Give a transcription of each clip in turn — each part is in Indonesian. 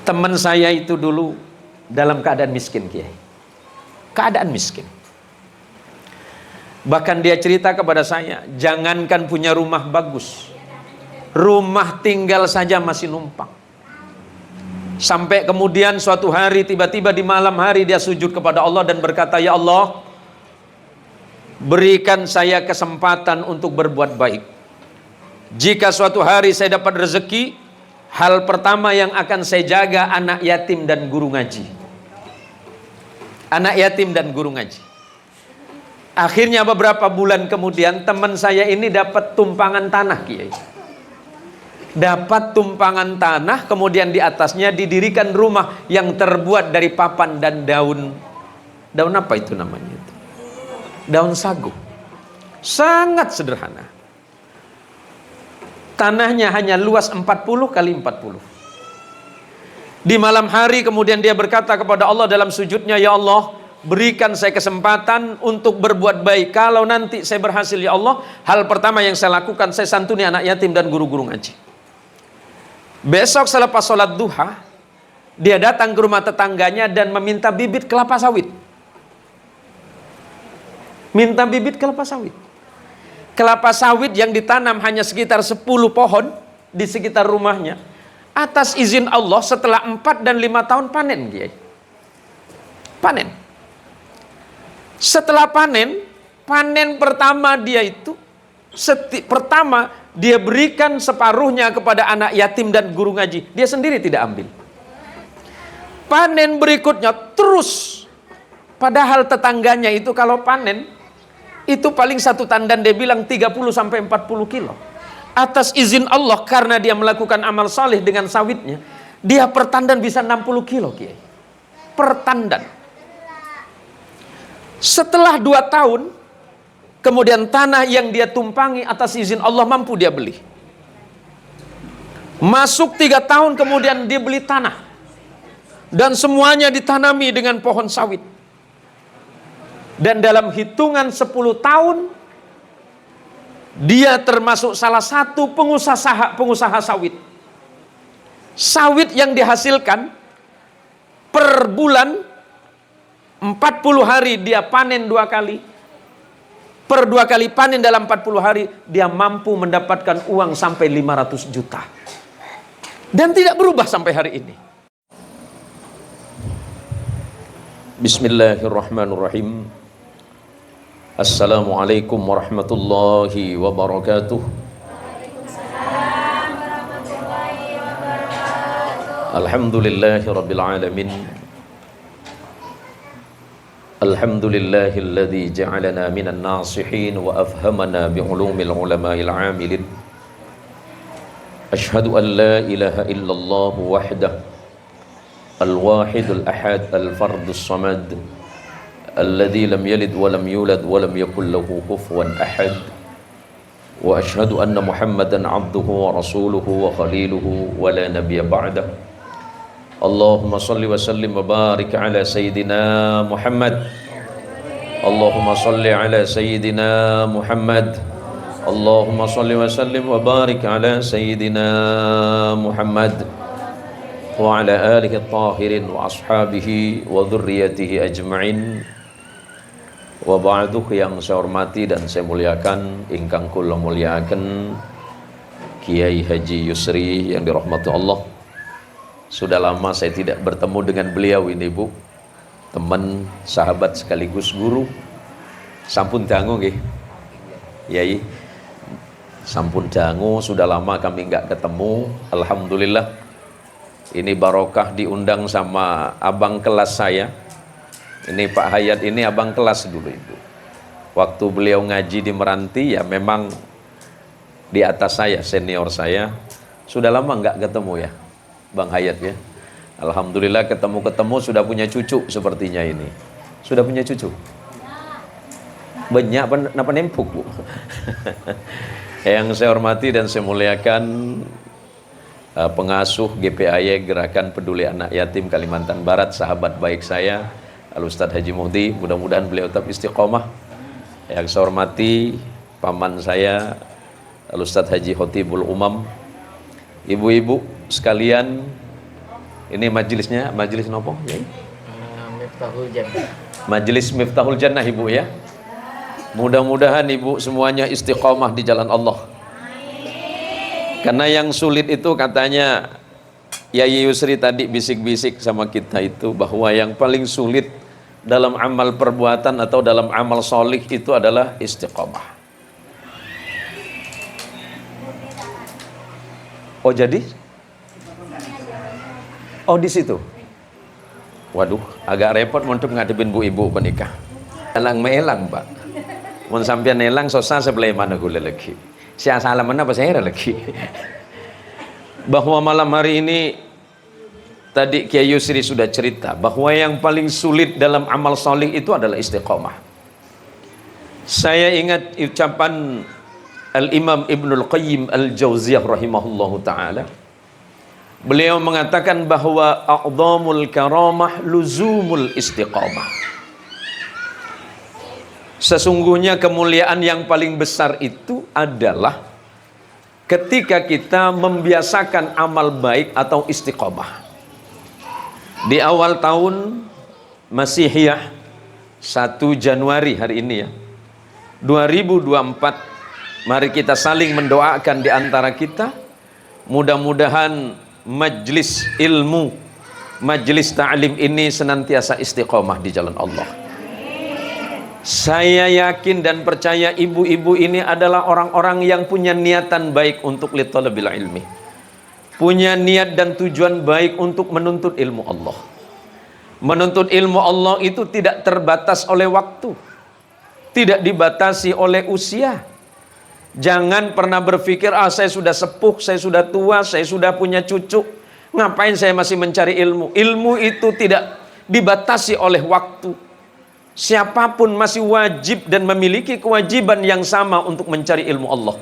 Teman saya itu dulu dalam keadaan miskin, Kiai. Keadaan miskin. Bahkan dia cerita kepada saya, jangankan punya rumah bagus, rumah tinggal saja masih numpang. Sampai kemudian suatu hari tiba-tiba di malam hari dia sujud kepada Allah dan berkata, ya Allah, berikan saya kesempatan untuk berbuat baik. Jika suatu hari saya dapat rezeki, hal pertama yang akan saya jaga anak yatim dan guru ngaji. Anak yatim dan guru ngaji. Akhirnya beberapa bulan kemudian teman saya ini dapat tumpangan tanah, Kiai. Dapat tumpangan tanah, kemudian di atasnya didirikan rumah yang terbuat dari papan dan daun. Daun apa itu namanya itu? Daun sagu. Sangat sederhana. Tanahnya hanya luas 40 kali 40. Di malam hari kemudian dia berkata kepada Allah dalam sujudnya, ya Allah, berikan saya kesempatan untuk berbuat baik. Kalau nanti saya berhasil, ya Allah, hal pertama yang saya lakukan, saya santuni anak yatim dan guru-guru ngaji. Besok selepas sholat duha, dia datang ke rumah tetangganya dan meminta bibit kelapa sawit. Minta bibit kelapa sawit. Kelapa sawit yang ditanam hanya sekitar 10 pohon di sekitar rumahnya. Atas izin Allah setelah 4 dan 5 tahun panen, Kiai. Panen. Setelah panen pertama dia itu, pertama dia berikan separuhnya kepada anak yatim dan guru ngaji. Dia sendiri tidak ambil. Panen berikutnya terus. Padahal tetangganya itu kalau panen, itu paling satu tandan dia bilang 30-40 kilo. Atas izin Allah, karena dia melakukan amal saleh dengan sawitnya, dia per tandan bisa 60 kilo, Kiai. Per tandan. Setelah 2 tahun, kemudian tanah yang dia tumpangi atas izin Allah mampu dia beli. Masuk 3 tahun kemudian dia beli tanah. Dan semuanya ditanami dengan pohon sawit. Dan dalam hitungan 10 tahun, dia termasuk salah satu pengusaha sawit. Sawit yang dihasilkan per bulan 40 hari dia panen 2 kali. Per 2 kali panen dalam 40 hari dia mampu mendapatkan uang sampai 500 juta. Dan tidak berubah sampai hari ini. Bismillahirrahmanirrahim. Assalamualaikum warahmatullahi wabarakatuh. Alhamdulillahi rabbil alamin. Alhamdulillahilladzi ja'alana minan nasihin wa afhamana bi'ulumil ulama'il 'amilin. Ashhadu an la ilaha illallah wahdah al-wahidul ahad al-fardus samad alladzi lam yalid wa lam yulad wa lam yakul lahu kufuwan ahad. Wa ashhadu anna Muhammadan 'abduhu wa rasuluhu wa khaliluhu wa la nabiyya ba'dah. Allahumma salli wa sallim wa barik ala Sayyidina Muhammad. Allahumma salli ala Sayyidina Muhammad. Allahumma salli wa sallim wa barik ala Sayyidina Muhammad wa ala alihi at-tahirin wa ashabihi wa dhurriyyatihi ajma'in. Wa ba'du, yang saya hormati dan saya muliakan, ingkang kula muliakan Kiai Haji Yusri yang dirahmati Allah. Sudah lama saya tidak bertemu dengan beliau ini, Bu. Teman, sahabat sekaligus guru. Sampun dangu nggih. Yai. Sampun dangu, sudah lama kami enggak ketemu. Alhamdulillah. Ini barokah diundang sama abang kelas saya. Ini Pak Hayat ini abang kelas dulu, Ibu. Waktu beliau ngaji di Meranti ya memang di atas saya, senior saya. Sudah lama enggak ketemu ya, Bang Hayat ya. Alhamdulillah ketemu-ketemu sudah punya cucu sepertinya ini. Sudah punya cucu? Banyak apa nempuk, Bu. Yang saya hormati dan saya muliakan pengasuh GPAY Gerakan Peduli Anak Yatim Kalimantan Barat, sahabat baik saya Al-Ustadz Haji Muhdi, mudah-mudahan beliau tetap istiqomah. Yang saya hormati paman saya Al-Ustadz Haji Khotibul Umam, ibu-ibu sekalian, Ini majelisnya, majelis nopo? Ya. Miftahul Jannah. Majelis Miftahul Jannah Ibu ya. Mudah-mudahan Ibu semuanya istiqomah di jalan Allah. Karena yang sulit itu katanya Yayi Yusri tadi bisik-bisik sama kita itu bahwa yang paling sulit dalam amal perbuatan atau dalam amal solih itu adalah istiqomah. Oh jadi? Oh di situ. Waduh, agak repot untuk ngadepin bu ibu penikah. Elang melang pak. Mun sampean nelang susah sebelah mana gula lagi. Sia salah mana apa saya lagi. Bahwa malam hari ini tadi Kiai Yusri sudah cerita bahwa yang paling sulit dalam amal solih itu adalah istiqomah. Saya ingat ucapan Al-Imam Ibnul Qayyim Al-Jauziyah rahimahullahu ta'ala. Beliau mengatakan bahwa a'dhamul karamah luzumul istiqamah. Sesungguhnya kemuliaan yang paling besar itu adalah ketika kita membiasakan amal baik atau istiqamah. Di awal tahun Masihiyah 1 Januari hari ini ya 2024, mari kita saling mendoakan di antara kita. Mudah-mudahan majlis ilmu, majlis ta'lim ini senantiasa istiqomah di jalan Allah. Saya yakin dan percaya ibu-ibu ini adalah orang-orang yang punya niatan baik untuk litalabil ilmi. Punya niat dan tujuan baik untuk menuntut ilmu Allah. Menuntut ilmu Allah itu tidak terbatas oleh waktu. Tidak dibatasi oleh usia. Jangan pernah berpikir, saya sudah sepuh, saya sudah tua, saya sudah punya cucu, ngapain saya masih mencari ilmu. Ilmu itu tidak dibatasi oleh waktu. Siapapun masih wajib dan memiliki kewajiban yang sama untuk mencari ilmu Allah.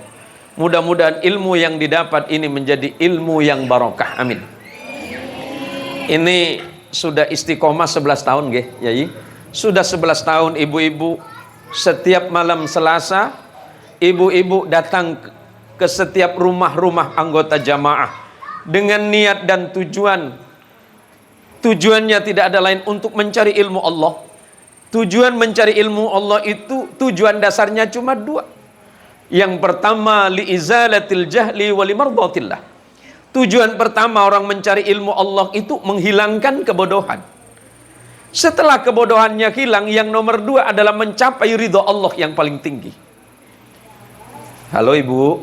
Mudah-mudahan ilmu yang didapat ini menjadi ilmu yang barokah. Amin. Ini sudah istiqomah 11 tahun nggih, Yai. Sudah 11 tahun ibu-ibu setiap malam Selasa ibu-ibu datang ke setiap rumah-rumah anggota jamaah dengan niat dan tujuan. Tujuannya tidak ada lain untuk mencari ilmu Allah. Tujuan mencari ilmu Allah itu tujuan dasarnya cuma 2. Yang pertama liizalatil jahli wa limardhatillah. Tujuan pertama orang mencari ilmu Allah itu menghilangkan kebodohan. Setelah kebodohannya hilang, yang nomor 2 adalah mencapai ridha Allah yang paling tinggi. Halo ibu,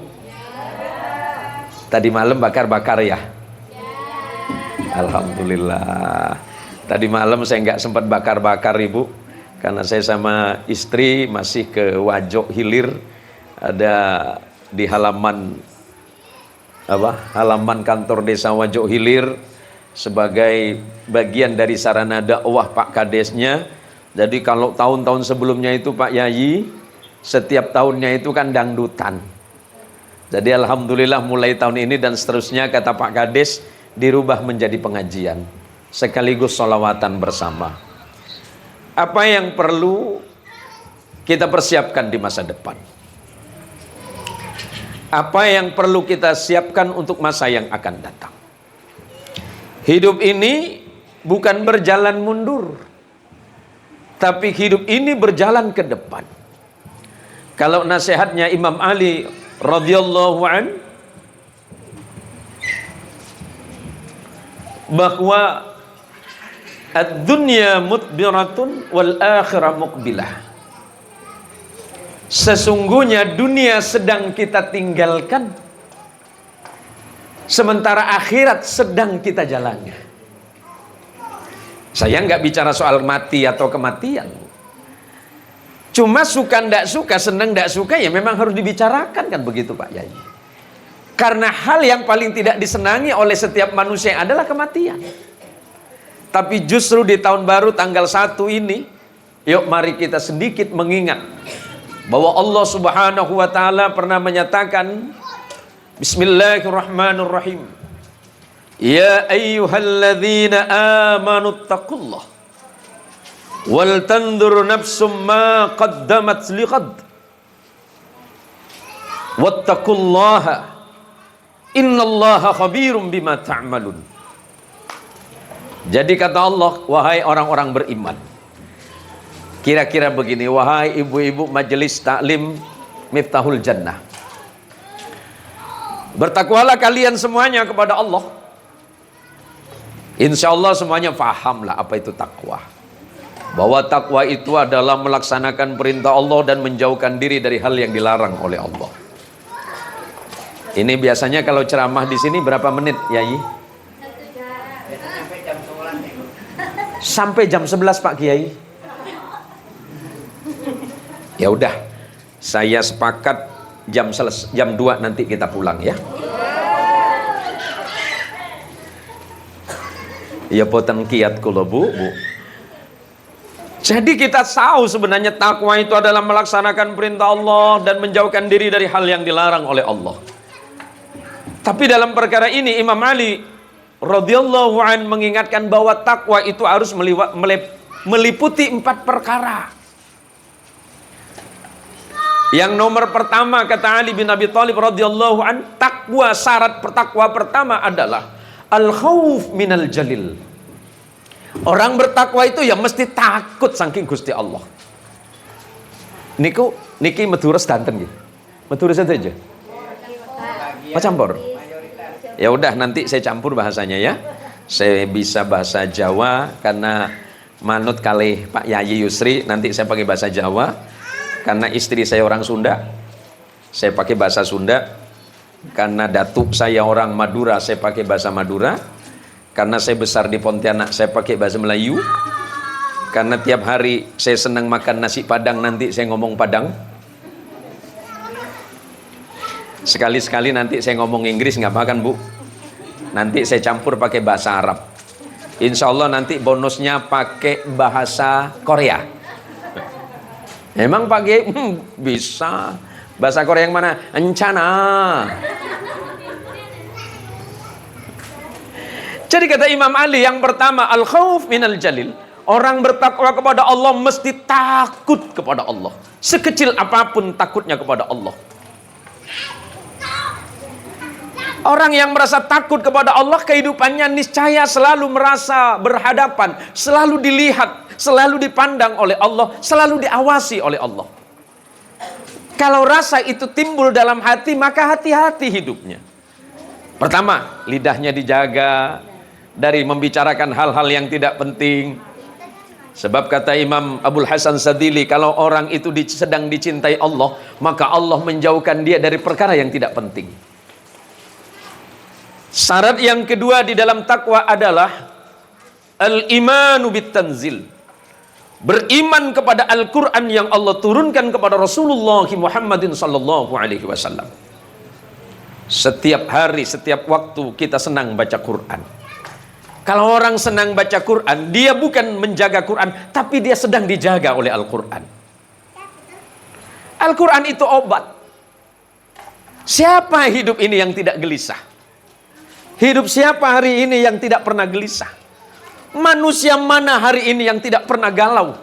tadi malam bakar-bakar ya? Alhamdulillah. Tadi malam saya nggak sempat bakar-bakar ibu, karena saya sama istri masih ke Wajok Hilir, ada di halaman kantor desa Wajok Hilir sebagai bagian dari sarana dakwah Pak Kadesnya. Jadi kalau tahun-tahun sebelumnya itu Pak Yayi, setiap tahunnya itu kan dangdutan. Jadi alhamdulillah mulai tahun ini dan seterusnya kata Pak Kades dirubah menjadi pengajian sekaligus sholawatan bersama. Apa yang perlu kita persiapkan di masa depan? Apa yang perlu kita siapkan untuk masa yang akan datang? Hidup ini bukan berjalan mundur, tapi hidup ini berjalan ke depan. Kalau nasihatnya Imam Ali radhiyallahu an, bahwa ad-dunya mudbiratun wal akhirah muqbilah. Sesungguhnya dunia sedang kita tinggalkan, sementara akhirat sedang kita jalani. Saya nggak bicara soal mati atau kematian. Cuma suka ndak suka, senang ndak suka, ya memang harus dibicarakan, kan begitu Pak Yai. Karena hal yang paling tidak disenangi oleh setiap manusia adalah kematian. Tapi justru di tahun baru tanggal 1 ini, yuk mari kita sedikit mengingat bahwa Allah Subhanahu wa taala pernah menyatakan, Bismillahirrahmanirrahim. Ya ayyuhalladzina amanu taqullah wal tandur nafsum ma qaddamat liqad wattaqullaha innallaha khabirum bima ta'malun. Jadi kata Allah, wahai orang-orang beriman, kira-kira begini, wahai ibu-ibu majelis taklim Miftahul Jannah, bertakwalah kalian semuanya kepada Allah. Insya Allah semuanya fahamlah apa itu takwa. Bahwa takwa itu adalah melaksanakan perintah Allah dan menjauhkan diri dari hal yang dilarang oleh Allah. Ini biasanya kalau ceramah di sini berapa menit, Yai? Sampai jam 11 Pak Kiai. Ya udah, saya sepakat jam 2 nanti kita pulang ya. Ya poten kiat kula bu. Jadi kita tahu sebenarnya takwa itu adalah melaksanakan perintah Allah dan menjauhkan diri dari hal yang dilarang oleh Allah. Tapi dalam perkara ini Imam Ali radhiyallahu an mengingatkan bahwa takwa itu harus meliputi 4 perkara. Yang nomor pertama kata Ali bin Abi Thalib radhiyallahu an, takwa, syarat takwa pertama adalah al-khauf minal jalil. Orang bertakwa itu ya mesti takut saking Gusti Allah. Niki medures danten nggih. Medures aja. Pak campur. Ya udah nanti saya campur bahasanya ya. Saya bisa bahasa Jawa karena manut kalih Pak Yayi Yusri, nanti saya pakai bahasa Jawa. Karena istri saya orang Sunda, saya pakai bahasa Sunda. Karena datuk saya orang Madura, saya pakai bahasa Madura. Karena saya besar di Pontianak, saya pakai bahasa Melayu. Karena tiap hari saya senang makan nasi Padang, nanti saya ngomong Padang. Sekali-sekali nanti saya ngomong Inggris, nggak apa-apa kan Bu? Nanti saya campur pakai bahasa Arab. Insya Allah nanti bonusnya pakai bahasa Korea. Emang pakai bisa bahasa Korea yang mana? Encana. Jadi kata Imam Ali, yang pertama al-khauf minal jalil. Orang bertakwa kepada Allah mesti takut kepada Allah. Sekecil apapun takutnya kepada Allah. Orang yang merasa takut kepada Allah, kehidupannya niscaya selalu merasa berhadapan, selalu dilihat, selalu dipandang oleh Allah, selalu diawasi oleh Allah. Kalau rasa itu timbul dalam hati, maka hati-hati hidupnya. Pertama, lidahnya dijaga dari membicarakan hal-hal yang tidak penting. Sebab kata Imam Abdul Hasan Sadili, kalau orang itu sedang dicintai Allah, maka Allah menjauhkan dia dari perkara yang tidak penting. Syarat yang kedua di dalam takwa adalah al-imanu bit-tanzil. Beriman kepada Al-Quran yang Allah turunkan kepada Rasulullah Muhammadin sallallahu alaihi wasallam. Setiap hari, setiap waktu kita senang baca Quran. Kalau orang senang baca Quran, dia bukan menjaga Quran, tapi dia sedang dijaga oleh Al-Quran. Al-Quran itu obat. Siapa hidup ini yang tidak gelisah? Hidup siapa hari ini yang tidak pernah gelisah? Manusia mana hari ini yang tidak pernah galau?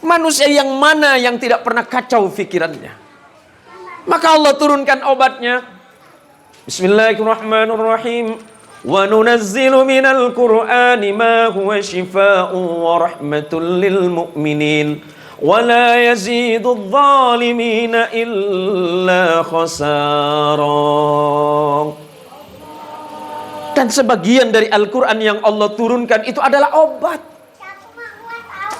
Manusia yang mana yang tidak pernah kacau pikirannya? Maka Allah turunkan obatnya. Bismillahirrahmanirrahim. Wa nunazzilu minal Qur'ani ma huwa shifaa'un wa rahmatul lil mu'minin wa la yazidudz zalimina illa khasara. Dan sebagian dari Al-Quran yang Allah turunkan itu adalah obat.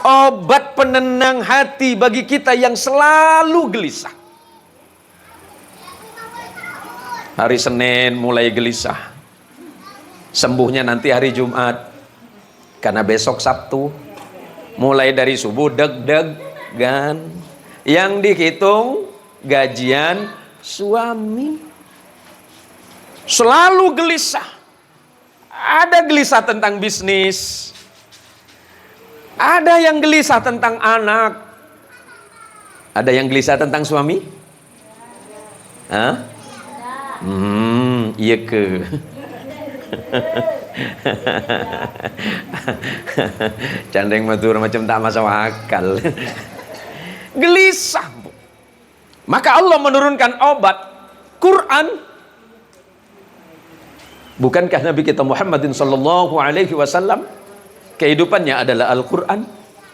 Obat penenang hati bagi kita yang selalu gelisah. Hari Senin mulai gelisah. Sembuhnya nanti hari Jumat. Karena besok Sabtu. Mulai dari subuh deg-degan. Yang dihitung gajian suami. Selalu gelisah. Ada gelisah tentang bisnis. Ada yang gelisah tentang anak. Ada yang gelisah tentang suami? Hah? Iya ke. Candeng matur macam tak masuk akal. Gelisah, Bu. Maka Allah menurunkan obat Quran. Bukankah Nabi kita Muhammadin sallallahu alaihi wasallam kehidupannya adalah Al-Quran,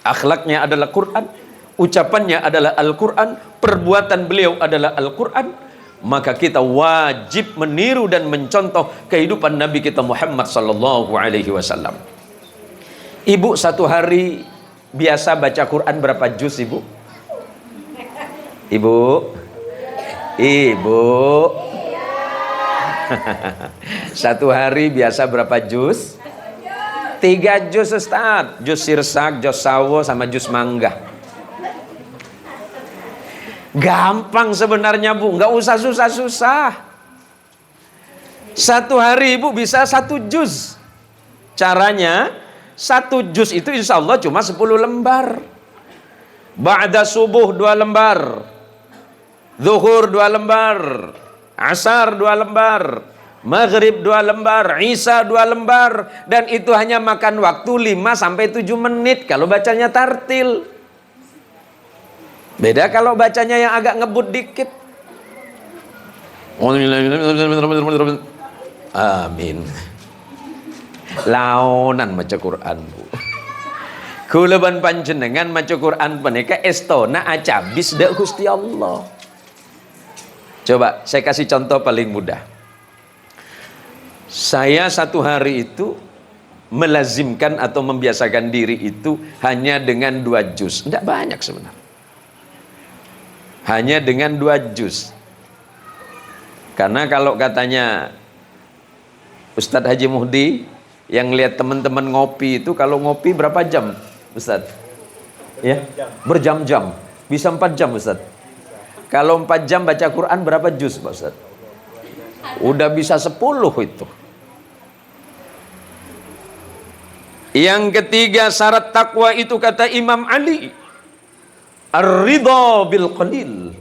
akhlaknya adalah Quran, ucapannya adalah Al-Quran, perbuatan beliau adalah Al-Quran? Maka kita wajib meniru dan mencontoh kehidupan Nabi kita Muhammad sallallahu alaihi wasallam. Ibu satu hari biasa baca Quran berapa juz, Ibu? Ibu? Satu hari biasa berapa juz? 3 juz, Ustaz. Juz sirsak, juz sawo, sama juz mangga. Gampang sebenarnya, Bu, nggak usah susah-susah. Satu hari Ibu bisa 1 juz. Caranya 1 juz itu insya Allah cuma 10 lembar. Ba'da subuh 2 lembar, zuhur 2 lembar, asar 2 lembar, maghrib 2 lembar, isya 2 lembar. Dan itu hanya makan waktu 5-7 menit kalau bacanya tartil. Beda kalau bacanya yang agak ngebut dikit. Amin. Launan maca Quran, Bu. Kula ban panjenengan maca Quran menika estona acabis dak Gusti Allah. Coba saya kasih contoh paling mudah. Saya satu hari itu melazimkan atau membiasakan diri itu hanya dengan 2 juz. Tidak banyak sebenarnya. Hanya dengan 2 juz. Karena kalau katanya Ustadz Haji Muhdi yang lihat teman-teman ngopi itu, kalau ngopi berapa jam Ustadz? Ya, berjam-jam. Bisa 4 jam Ustadz. Kalau 4 jam baca Quran berapa juz Pak Ustadz? Udah bisa 10 itu. Yang ketiga syarat takwa itu kata Imam Ali, ar-ridha bil qalil.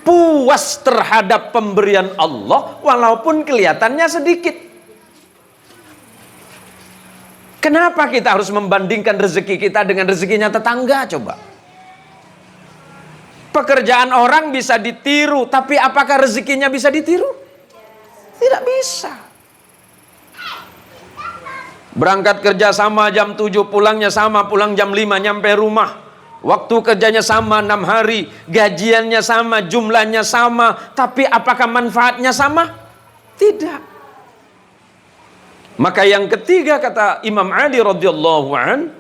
Puas terhadap pemberian Allah walaupun kelihatannya sedikit. Kenapa kita harus membandingkan rezeki kita dengan rezekinya tetangga coba? Pekerjaan orang bisa ditiru, tapi apakah rezekinya bisa ditiru? Tidak bisa. Berangkat kerja sama jam 7, pulangnya sama, pulang jam 5, nyampe rumah. Waktu kerjanya sama 6 hari, gajiannya sama, jumlahnya sama, tapi apakah manfaatnya sama? Tidak. Maka yang ketiga kata Imam Ali radhiyallahu an,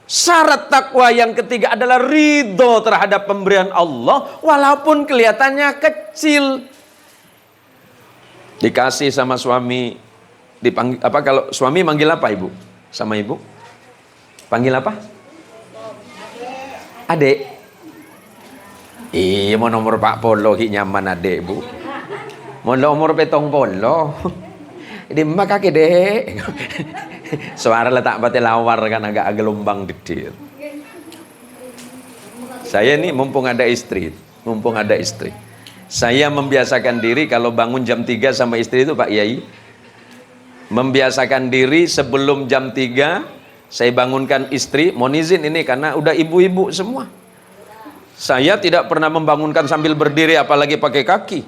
syarat takwa yang ketiga adalah ridho terhadap pemberian Allah walaupun kelihatannya kecil. Dikasih sama suami, dipanggil apa, kalau suami manggil apa Ibu? Sama Ibu? Panggil apa? Adek. Iya, mau nomor Pak Polo ki nyaman adek, Bu. Mau nomor petong polo. Di mbak kaki dek. Suara letak bati lawar kan agak gelombang gede. Saya nih mumpung ada istri. Saya membiasakan diri kalau bangun jam 3 sama istri itu Pak Yai. Membiasakan diri sebelum jam 3 saya bangunkan istri, mohon izin ini karena udah ibu-ibu semua. Saya tidak pernah membangunkan sambil berdiri apalagi pakai kaki.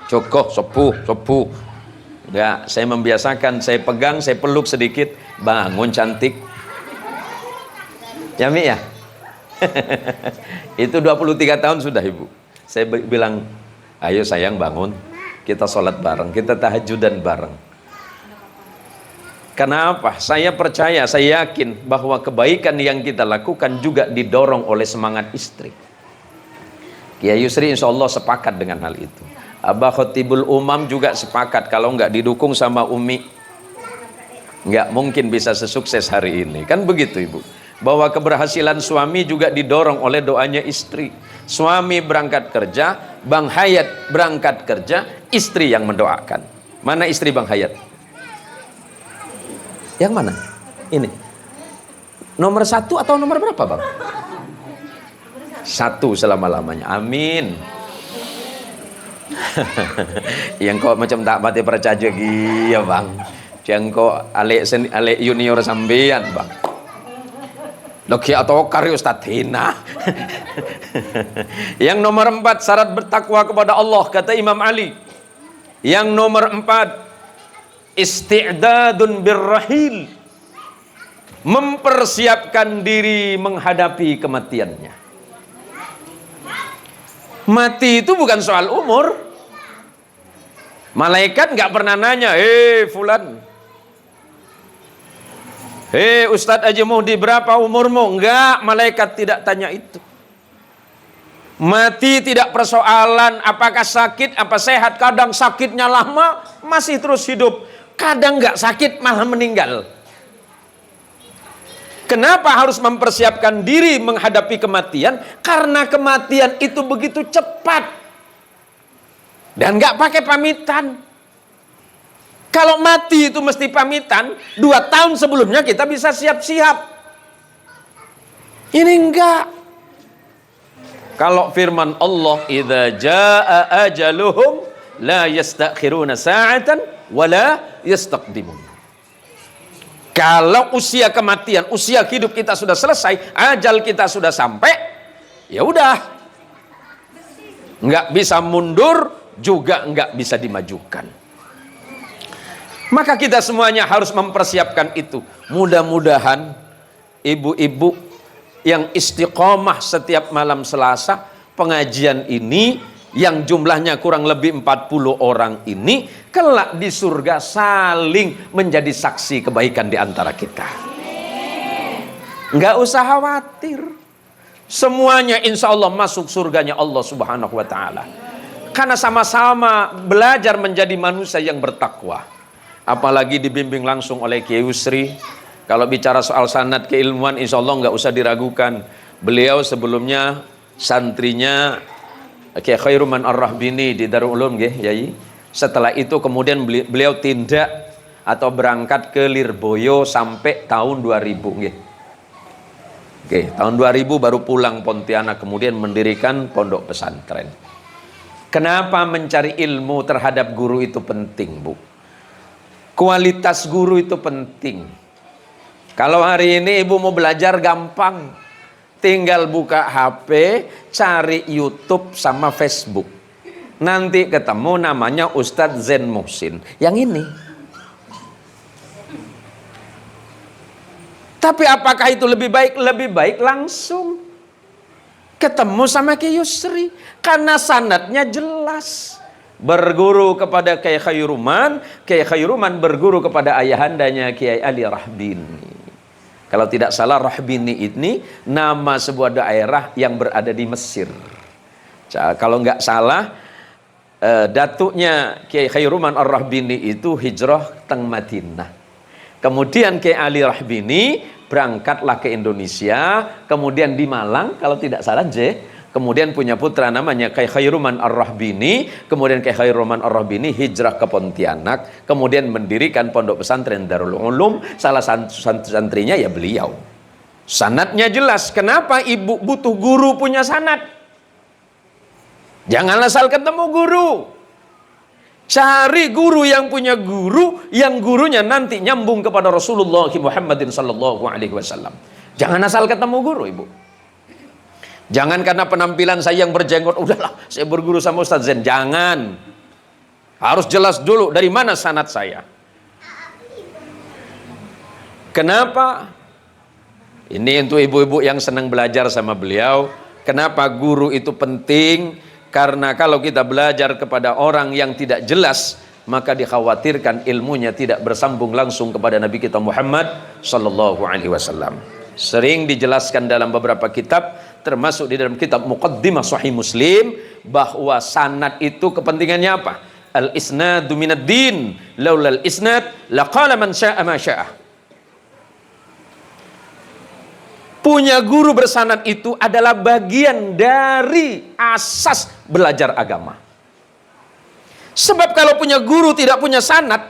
Cokoh, sepuh. Ya, saya membiasakan, saya pegang, saya peluk sedikit, bangun cantik. Ya Mi ya? Itu 23 tahun sudah Ibu. Saya bilang, ayo sayang bangun, kita sholat bareng, kita tahajudan bareng. Kenapa? Saya percaya, saya yakin bahwa kebaikan yang kita lakukan juga didorong oleh semangat istri. Kiai Yusri insya Allah sepakat dengan hal itu. Abah Khotibul Umam juga sepakat. Kalau nggak didukung sama Umi, nggak mungkin bisa sesukses hari ini. Kan begitu Ibu. Bahwa keberhasilan suami juga didorong oleh doanya istri. Suami berangkat kerja, Bang Hayat berangkat kerja, istri yang mendoakan. Mana istri Bang Hayat? Yang mana? Ini. Nomor 1 atau nomor berapa Bang? 1 selama-lamanya. Amin. Yang kok macam tak pati percaya ya Bang. Yang kok alek junior sampean Bang. Loki atau karya Ustaz Hina. Yang nomor 4 syarat bertakwa kepada Allah kata Imam Ali. Yang nomor 4 isti'dadun birrahil, mempersiapkan diri menghadapi kematiannya. Mati itu bukan soal umur. Malaikat nggak pernah nanya, fulan, Ustadz Haji Muhdi, berapa umurmu? Enggak, malaikat tidak tanya itu. Mati tidak persoalan apakah sakit, apa sehat. Kadang sakitnya lama, masih terus hidup. Kadang enggak sakit, malah meninggal. Kenapa harus mempersiapkan diri menghadapi kematian? Karena kematian itu begitu cepat. Dan enggak pakai pamitan. Kalau mati itu mesti pamitan, 2 tahun sebelumnya kita bisa siap-siap. Ini enggak. Kalau firman Allah, idza jaa ajaluhum la yastakhiruna sa'atan wa la yastaqdimun. Kalau usia kematian, usia hidup kita sudah selesai, ajal kita sudah sampai, ya udah. Enggak bisa mundur, juga enggak bisa dimajukan. Maka kita semuanya harus mempersiapkan itu. Mudah-mudahan ibu-ibu yang istiqomah setiap malam Selasa, pengajian ini yang jumlahnya kurang lebih 40 orang ini, kelak di surga saling menjadi saksi kebaikan di antara kita. Enggak usah khawatir. Semuanya insya Allah masuk surganya Allah Subhanahu wa ta'ala. Karena sama-sama belajar menjadi manusia yang bertakwa. Apalagi dibimbing langsung oleh Kiai Yusri. Kalau bicara soal sanad keilmuan, insya Allah nggak usah diragukan. Beliau sebelumnya santrinya Kiai Khairuman Ar-Rahbini di Darul Ulum, Yai. Setelah itu kemudian beliau tindak atau berangkat ke Lirboyo sampai tahun 2000, tahun 2000 baru pulang Pontianak, kemudian mendirikan pondok pesantren. Kenapa mencari ilmu terhadap guru itu penting, Bu? Kualitas guru itu penting. Kalau hari ini ibu mau belajar gampang. Tinggal buka HP, cari YouTube sama Facebook. Nanti ketemu namanya Ustadz Zain Muhsin. Yang ini. Tapi apakah itu lebih baik? Lebih baik langsung ketemu sama Kiai Yusri. Karena sanadnya jelas. Berguru kepada Kiai Khairuman, Kiai Khairuman berguru kepada ayahandanya Kiai Ali Rahbini. Kalau tidak salah, Rahbini ini nama sebuah daerah yang berada di Mesir. Kalau nggak salah, datuknya Kiai Khairuman Ar-Rahbini itu hijrah teng Madinah. Kemudian Kiai Ali Rahbini berangkatlah ke Indonesia, kemudian di Malang, kalau tidak salah kemudian punya putra namanya Kiai Khairuman Ar-Rahbini, kemudian Kiai Khairuman Ar-Rahbini hijrah ke Pontianak, kemudian mendirikan pondok pesantren Darul Ulum, salah satu santrinya ya beliau. Sanadnya jelas. Kenapa ibu butuh guru punya sanad? Jangan asal ketemu guru. Cari guru yang punya guru, yang gurunya nanti nyambung kepada Rasulullah Muhammadin sallallahu alaihi wasallam. Jangan asal ketemu guru, ibu. Jangan karena penampilan saya yang berjenggot, udahlah saya berguru sama Ustadz Zain. Jangan. Harus jelas dulu dari mana sanad saya. Kenapa? Ini untuk ibu-ibu yang senang belajar sama beliau. Kenapa guru itu penting? Karena kalau kita belajar kepada orang yang tidak jelas, maka dikhawatirkan ilmunya tidak bersambung langsung kepada Nabi kita Muhammad sallallahu alaihi wasallam. Sering dijelaskan dalam beberapa kitab, termasuk di dalam kitab Muqaddimah Sahih Muslim, bahwa sanad itu kepentingannya apa? Al-isnadu minad din, laulal isnad laqala man syaa ma syaa. Punya guru bersanad itu adalah bagian dari asas belajar agama. Sebab kalau punya guru tidak punya sanad,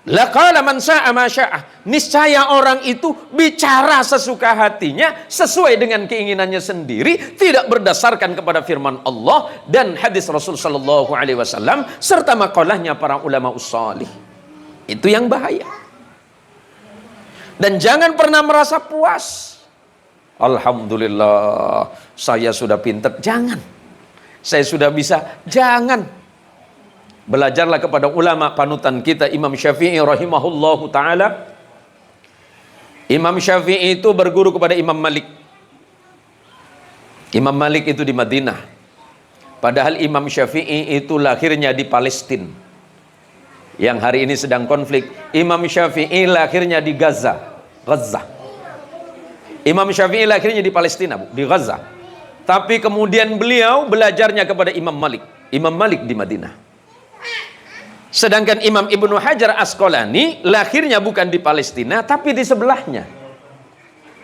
laqala man syaa ma syaa, niscaya orang itu bicara sesuka hatinya sesuai dengan keinginannya sendiri, tidak berdasarkan kepada firman Allah dan hadis Rasul sallallahu alaihi wasallam serta maqalahnya para ulama ussalih. Itu yang bahaya. Dan jangan pernah merasa puas. Alhamdulillah, saya sudah pintar. Jangan. Saya sudah bisa. Jangan. Belajarlah kepada ulama panutan kita Imam Syafi'i rahimahullahu ta'ala. Imam Syafi'i itu berguru kepada Imam Malik. Imam Malik itu di Madinah. Padahal Imam Syafi'i itu lahirnya di Palestina, yang hari ini sedang konflik. Imam Syafi'i lahirnya di Gaza. Imam Syafi'i lahirnya di Palestina, di Gaza. Tapi kemudian beliau belajarnya kepada Imam Malik. Imam Malik di Madinah. Sedangkan Imam Ibnu Hajar Asqalani lahirnya bukan di Palestina, tapi di sebelahnya,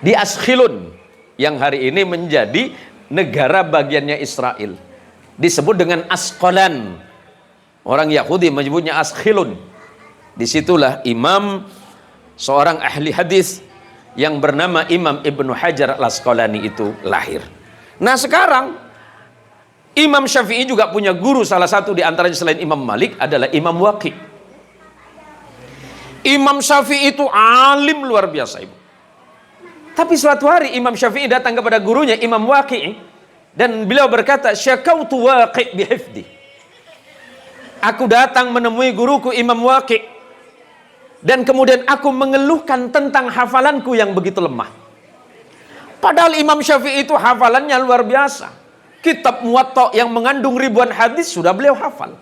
di Asqalon, yang hari ini menjadi negara bagiannya Israel. Disebut dengan Asqalan. Orang Yahudi menyebutnya Asqalon. Disitulah Imam, seorang ahli hadis yang bernama Imam Ibnu Hajar Al-Asqalani itu lahir. Nah sekarang Imam Syafi'i juga punya guru, salah satu di antaranya selain Imam Malik adalah Imam Waqi'. Imam Syafi'i itu alim luar biasa, Ibu. Tapi suatu hari Imam Syafi'i datang kepada gurunya Imam Waqi', dan beliau berkata, "Syakautu Waqi' bihifdi." Aku datang menemui guruku Imam Waqi', dan kemudian aku mengeluhkan tentang hafalanku yang begitu lemah. Padahal Imam Syafi'i itu hafalannya luar biasa. Kitab Muwatta yang mengandung ribuan hadis sudah beliau hafal.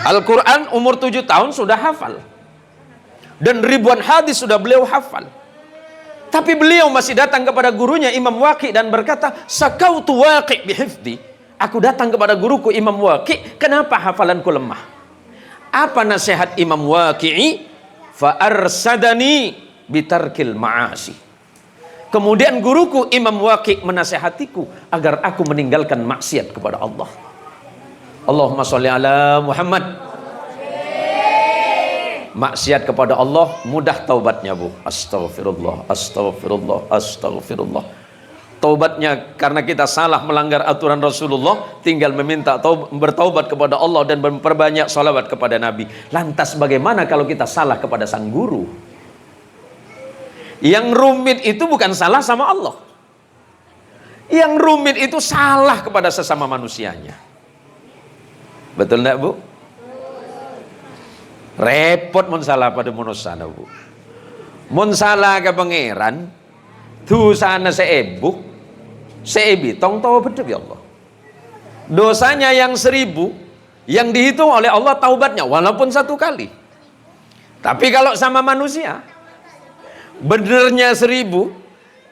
Al-Quran umur 7 tahun sudah hafal. Dan ribuan hadis sudah beliau hafal. Tapi beliau masih datang kepada gurunya Imam Waqi' dan berkata, "Sakautu Waqi' bihifdi." Aku datang kepada guruku Imam Waqi', kenapa hafalanku lemah? Apa nasihat Imam Waqi'? Fa arsadani bitarkil ma'asi. Kemudian guruku Imam Waqi' menasihatiku agar aku meninggalkan maksiat kepada Allah. Allahumma sholli ala Muhammad. Maksiat kepada Allah mudah taubatnya, Bu. Astaghfirullah, astaghfirullah, astaghfirullah. Taubatnya karena kita salah melanggar aturan Rasulullah, tinggal meminta bertaubat kepada Allah dan memperbanyak salawat kepada Nabi. Lantas bagaimana kalau kita salah kepada sang guru? Yang rumit itu bukan salah sama Allah. Yang rumit itu salah kepada sesama manusianya. Betul enggak, Bu? Repot mun salah pada manusia, Bu. Mun salah ke pangeran, dosana seebuk, seebitong tahu betul ya Allah. Dosanya yang 1000, yang dihitung oleh Allah taubatnya walaupun 1 kali. Tapi kalau sama manusia, benernya 1000.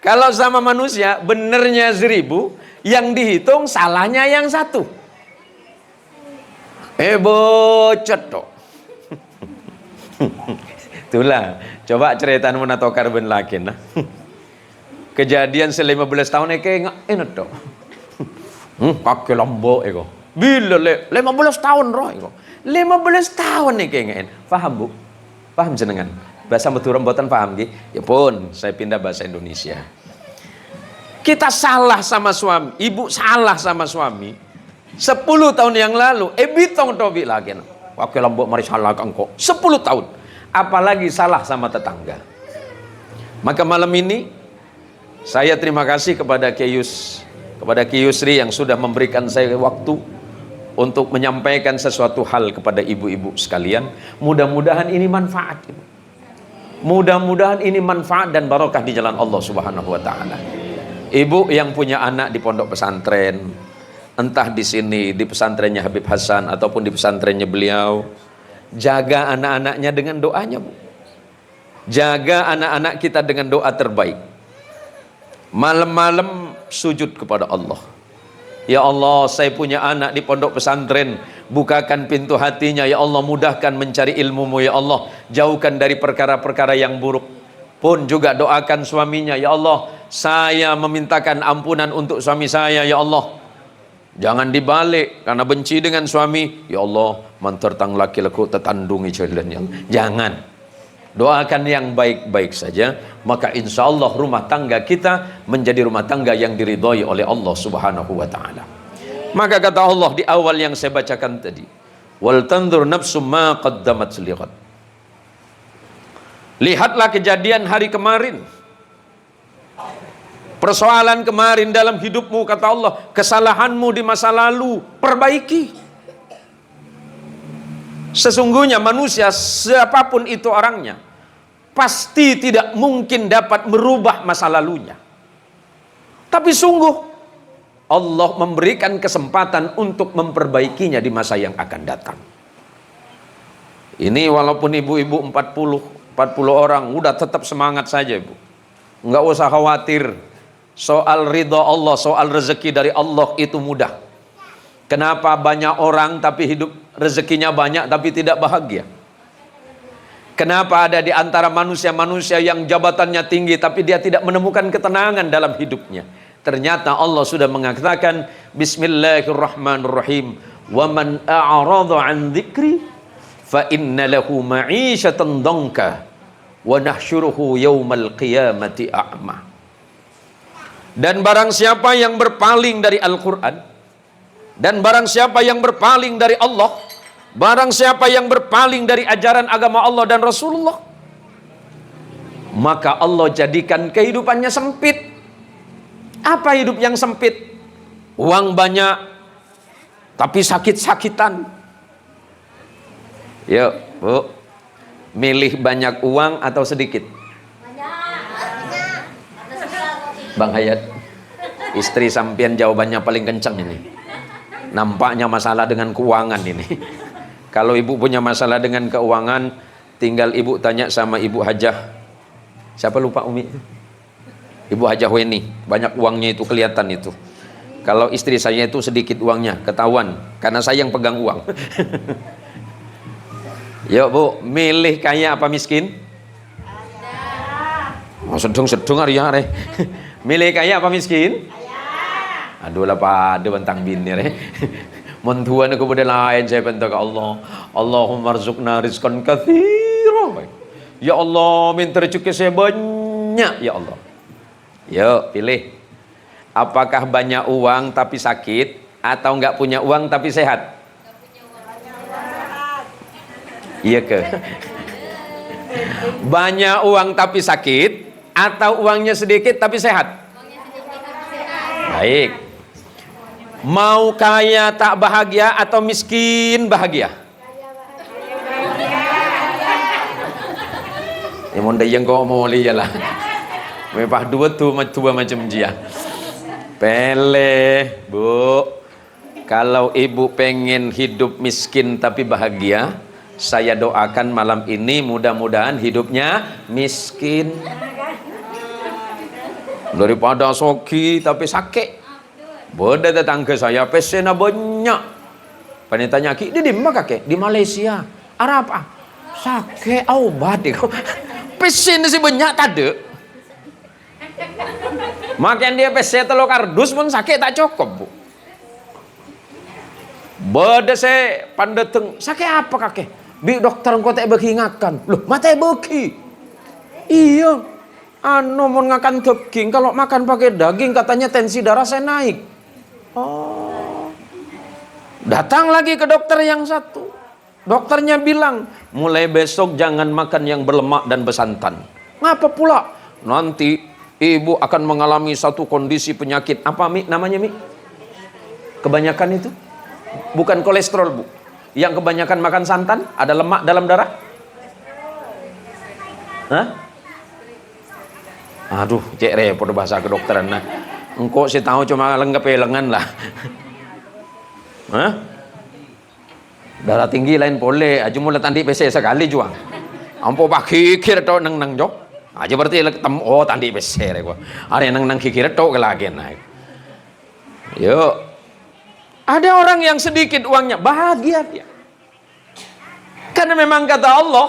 Kalau sama manusia benernya 1000, yang dihitung salahnya yang 1. Bocot toh. Itulah, coba ceritaan menatokar ben lagi nah. Kejadian 15 tahun kayak enak toh. Pakai lombok ego. Bila 15 tahun roh ego. 15 tahun kayak paham, Bu? Paham jenengan? Bahasa Madura mboten paham nggih? Ya pun, saya pindah bahasa Indonesia. Kita salah sama suami, ibu salah sama suami 10 tahun yang lalu, bitong tobi lagi. Pakai lombok mari salah engkau 10 tahun. Apalagi salah sama tetangga. Maka malam ini saya terima kasih kepada Kiai Yusri yang sudah memberikan saya waktu untuk menyampaikan sesuatu hal kepada ibu-ibu sekalian. Mudah-mudahan ini manfaat. Mudah-mudahan ini manfaat dan barokah di jalan Allah Subhanahu wa taala. Ibu yang punya anak di pondok pesantren, entah di sini di pesantrennya Habib Hasan ataupun di pesantrennya beliau, jaga anak-anaknya dengan doanya, Bu. Jaga anak-anak kita dengan doa terbaik. Malam-malam sujud kepada Allah. Ya Allah, saya punya anak di pondok pesantren, bukakan pintu hatinya, ya Allah, mudahkan mencari ilmu-Mu, ya Allah, jauhkan dari perkara-perkara yang buruk. Pun juga doakan suaminya, ya Allah, saya memintakan ampunan untuk suami saya, ya Allah, jangan dibalik karena benci dengan suami, ya Allah, mantertang laki laku tetandungi jalannya. Jangan. Doakan yang baik-baik saja, maka insya Allah rumah tangga kita menjadi rumah tangga yang diridhoi oleh Allah Subhanahu wa ta'ala. Maka kata Allah di awal yang saya bacakan tadi, wal tanzur nafsum ma qaddamat lighad. Lihatlah kejadian hari kemarin, persoalan kemarin dalam hidupmu, kata Allah, kesalahanmu di masa lalu perbaiki. Sesungguhnya manusia siapapun itu orangnya pasti tidak mungkin dapat merubah masa lalunya. Tapi sungguh Allah memberikan kesempatan untuk memperbaikinya di masa yang akan datang. Ini walaupun ibu-ibu 40 orang udah tetap semangat saja, ibu. Enggak usah khawatir. Soal ridha Allah, soal rezeki dari Allah itu mudah. Kenapa banyak orang tapi hidup rezekinya banyak tapi tidak bahagia? Kenapa ada di antara manusia-manusia yang jabatannya tinggi tapi dia tidak menemukan ketenangan dalam hidupnya? Ternyata Allah sudah mengatakan Bismillahirrahmanirrahim, wa man a'rada 'an dzikri fa inna lahu ma'isyatan dhanka wa nahsyuruhu yaumal qiyamati a'ma. Dan barang siapa yang berpaling dari Al-Quran, dan barang siapa yang berpaling dari Allah, barang siapa yang berpaling dari ajaran agama Allah dan Rasulullah, maka Allah jadikan kehidupannya sempit. Apa hidup yang sempit? Uang banyak tapi sakit-sakitan. Yuk Bu, milih banyak uang atau sedikit? Bang Hayat, istri sampian jawabannya paling kencang ini. Nampaknya masalah dengan keuangan ini. Kalau ibu punya masalah dengan keuangan, tinggal ibu tanya sama Ibu Hajah. Siapa lupa Umi? Ibu Hajah Weni. Banyak uangnya itu kelihatan itu. Kalau istri saya itu sedikit uangnya, ketahuan. Karena saya yang pegang uang. Yuk Bu, milih kaya apa miskin? Oh, sedung-sedung hari-hari. Milih kaya apa miskin? Aduh lah pada bentang bini re. Mentuan aku pada lain saya bentak Allah. Allahumma rzuqna rizqan katsira. Ya Allah, minta rezeki saya banyak ya Allah. Yuk pilih. Apakah banyak uang tapi sakit atau enggak punya uang tapi sehat? Iya ke? Banyak uang tapi sakit atau uangnya sedikit tapi sehat? Baik. Mau kaya tak bahagia atau miskin bahagia? Ya mau yang kau mau lihat lah. Mepah dua macam dia. Pele, Bu. Kalau ibu pengen hidup miskin tapi bahagia, saya doakan malam ini mudah-mudahan hidupnya miskin. Daripada soki tapi sakit. Bodoh tetangga saya pesena banyak. Panitanya ki di mana kakek? Di Malaysia. Arab ah. Sakit obat itu. Pesen sih banyak tade. Makan dia pesen telur kardus pun sakit tak cukup, Bu. Bodoh saya pandeteng. Sakit apa kakek? Bi dokter engkau tak berkingakan. Loh, mata beki. Iya. Anu mau ngakan daging, kalau makan pakai daging katanya tensi darah saya naik. Oh. Datang lagi ke dokter yang satu. Dokternya bilang, mulai besok jangan makan yang berlemak dan bersantan. Ngapa pula? Nanti ibu akan mengalami satu kondisi penyakit. Apa Mi? Namanya Mi? Kebanyakan itu? Bukan kolesterol, Bu. Yang kebanyakan makan santan, ada lemak dalam darah? Hah? Aduh, cek repot bahasa kedokteran. Nah, engkau sih tahu cuma lenggap lengan lah. Hah? Darah tinggi lain boleh, aja mulai tandi PC sekali juang. Ampo pak kikir to neng jok. Aja berarti ketemu oh tandi PC gua. Are neng kikir to lagi naik. Yuk. Ada orang yang sedikit uangnya bahagia dia. Karena memang kata Allah,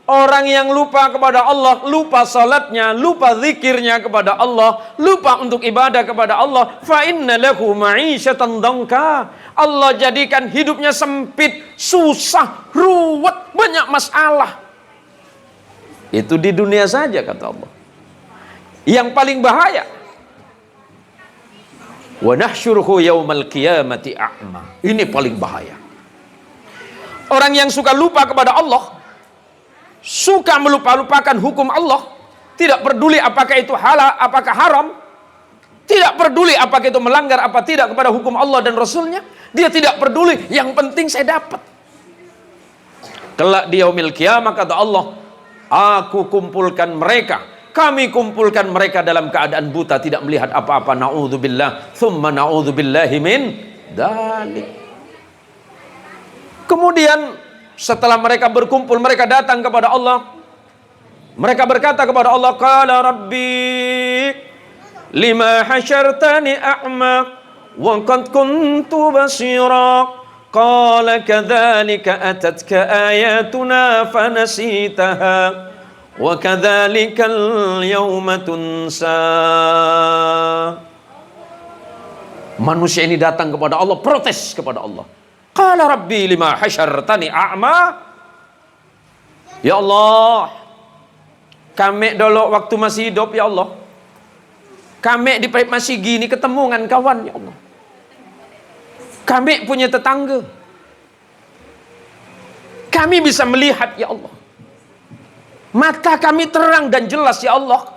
orang yang lupa kepada Allah, lupa salatnya, lupa zikirnya kepada Allah, lupa untuk ibadah kepada Allah, fa inna lahu ma'isyatan dhanka. Allah jadikan hidupnya sempit, susah, ruwet, banyak masalah. Itu di dunia saja kata Allah. Yang paling bahaya, wa nahsyuruhu yaumal qiyamati a'ma. Ini paling bahaya. Orang yang suka lupa kepada Allah, suka melupakan hukum Allah, tidak peduli apakah itu halal, apakah haram, tidak peduli apakah itu melanggar apa tidak kepada hukum Allah dan Rasulnya, dia tidak peduli, yang penting saya dapat. Kelak di yaumil qiyamah kata Allah, aku kumpulkan mereka, kami kumpulkan mereka dalam keadaan buta, tidak melihat apa-apa. Na'udzubillah, thumma na'udzubillahi min dzalik. Kemudian setelah mereka berkumpul, mereka datang kepada Allah. Mereka berkata kepada Allah, qala rabbi lima hasyartani a'ma wa qad kuntu basira. Qala kadzalika atatka ayatuna fanasitaha wa kadzalikal yawma tunsa. Manusia ini datang kepada Allah, protes kepada Allah. Qala rabbi lima hasyartani a'ma. Ya Allah, kami dulu waktu masih hidup ya Allah, kami di masih gini ketemu dengan kawan ya Allah. Kami punya tetangga, kami bisa melihat ya Allah, mata kami terang dan jelas ya Allah,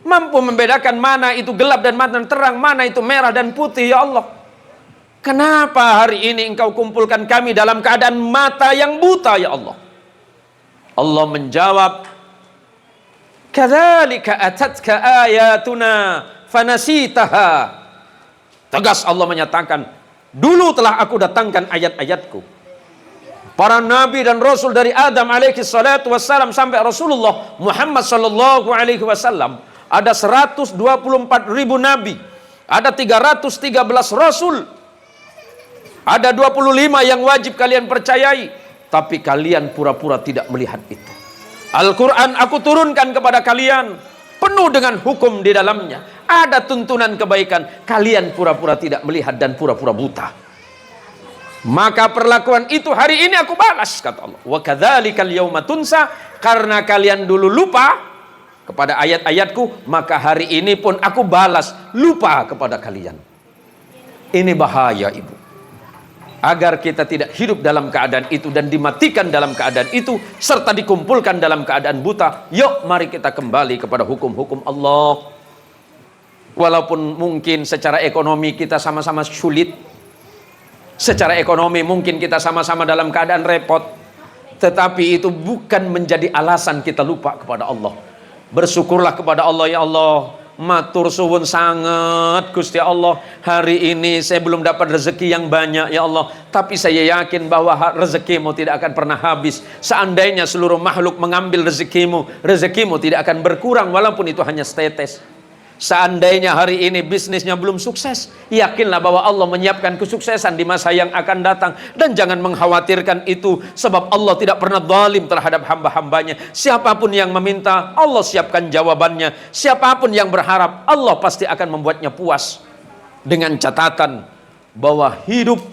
mampu membedakan mana itu gelap dan mana terang, mana itu merah dan putih ya Allah. Kenapa hari ini engkau kumpulkan kami dalam keadaan mata yang buta ya Allah? Allah menjawab, kadzalika atatka ayatuna fanasitaha. Tegas Allah menyatakan, dulu telah aku datangkan ayat-ayatku. Para nabi dan rasul dari Adam alaihi salatu wassalam sampai Rasulullah Muhammad sallallahu alaihi wasallam, ada 124.000 nabi, ada 313 rasul, ada 25 yang wajib kalian percayai, tapi kalian pura-pura tidak melihat itu. Al-Quran aku turunkan kepada kalian, penuh dengan hukum di dalamnya, ada tuntunan kebaikan, kalian pura-pura tidak melihat dan pura-pura buta. Maka perlakuan itu hari ini aku balas, kata Allah. Wa kadzalikal yauma tunsa, karena kalian dulu lupa kepada ayat-ayatku, maka hari ini pun aku balas lupa kepada kalian. Ini bahaya ibu. Agar kita tidak hidup dalam keadaan itu dan dimatikan dalam keadaan itu, serta dikumpulkan dalam keadaan buta. Yuk mari kita kembali kepada hukum-hukum Allah. Walaupun mungkin secara ekonomi kita sama-sama sulit, secara ekonomi mungkin kita sama-sama dalam keadaan repot, tetapi itu bukan menjadi alasan kita lupa kepada Allah. Bersyukurlah kepada Allah, ya Allah, matur suwun sangat Gusti Allah, hari ini saya belum dapat rezeki yang banyak ya Allah, tapi saya yakin bahwa rezekimu tidak akan pernah habis. Seandainya seluruh makhluk mengambil rezekimu, rezekimu tidak akan berkurang walaupun itu hanya setetes. Seandainya hari ini bisnisnya belum sukses, yakinlah bahwa Allah menyiapkan kesuksesan di masa yang akan datang. Dan jangan mengkhawatirkan itu, sebab Allah tidak pernah zalim terhadap hamba-hambanya. Siapapun yang meminta, Allah siapkan jawabannya. Siapapun yang berharap, Allah pasti akan membuatnya puas. Dengan catatan bahwa hidup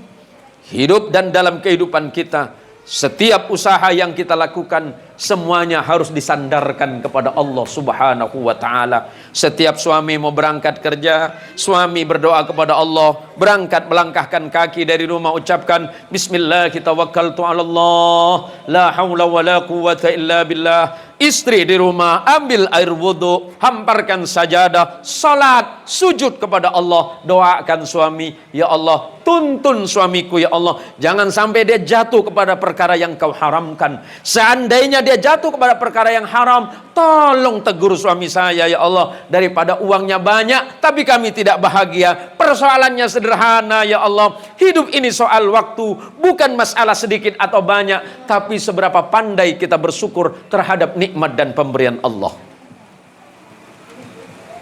dan dalam kehidupan kita, setiap usaha yang kita lakukan semuanya harus disandarkan kepada Allah Subhanahu wa ta'ala. Setiap suami mau berangkat kerja, suami berdoa kepada Allah. Berangkat melangkahkan kaki dari rumah, ucapkan bismillah tawakkaltu 'ala Allah, la haula wala quwwata illa billah. Istri di rumah ambil air wudhu, hamparkan sajadah, salat, sujud kepada Allah, doakan suami, ya Allah tuntun suamiku ya Allah, jangan sampai dia jatuh kepada perkara yang kau haramkan. Seandainya dia jatuh kepada perkara yang haram, tolong tegur suami saya ya Allah. Daripada uangnya banyak tapi kami tidak bahagia, persoalannya sederhana ya Allah. Hidup ini soal waktu, bukan masalah sedikit atau banyak, tapi seberapa pandai kita bersyukur terhadap nikmat dan pemberian Allah.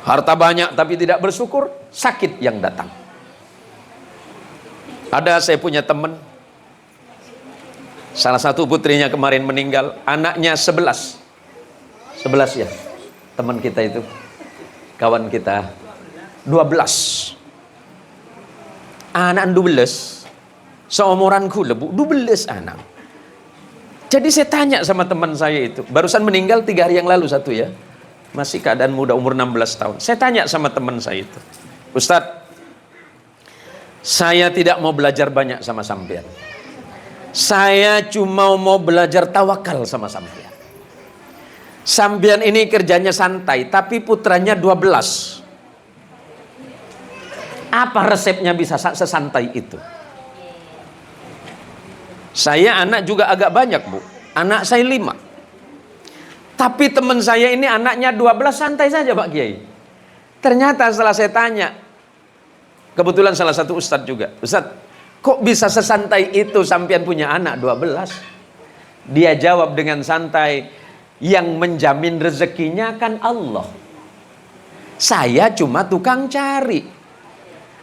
Harta banyak tapi tidak bersyukur, sakit yang datang. Ada saya punya teman, salah satu putrinya kemarin meninggal, anaknya 11 ya, teman kita itu, kawan kita 12, anak 12, seumuranku lebu, 12 anak. Jadi saya tanya sama teman saya itu, barusan meninggal 3 hari yang lalu satu ya, masih keadaan muda, umur 16 tahun. Saya tanya sama teman saya itu, Ustadz, saya tidak mau belajar banyak sama sampean. Saya cuma mau belajar tawakal sama sampean. Sampean ini kerjanya santai, tapi putranya 12. Apa resepnya bisa sesantai itu? Saya anak juga agak banyak, Bu. Anak saya 5. Tapi teman saya ini anaknya 12, santai saja Pak Kiai. Ternyata setelah saya tanya, kebetulan salah satu ustadz juga, Ustadz, kok bisa sesantai itu sampean punya anak 12? Dia jawab dengan santai, yang menjamin rezekinya kan Allah. Saya cuma tukang cari.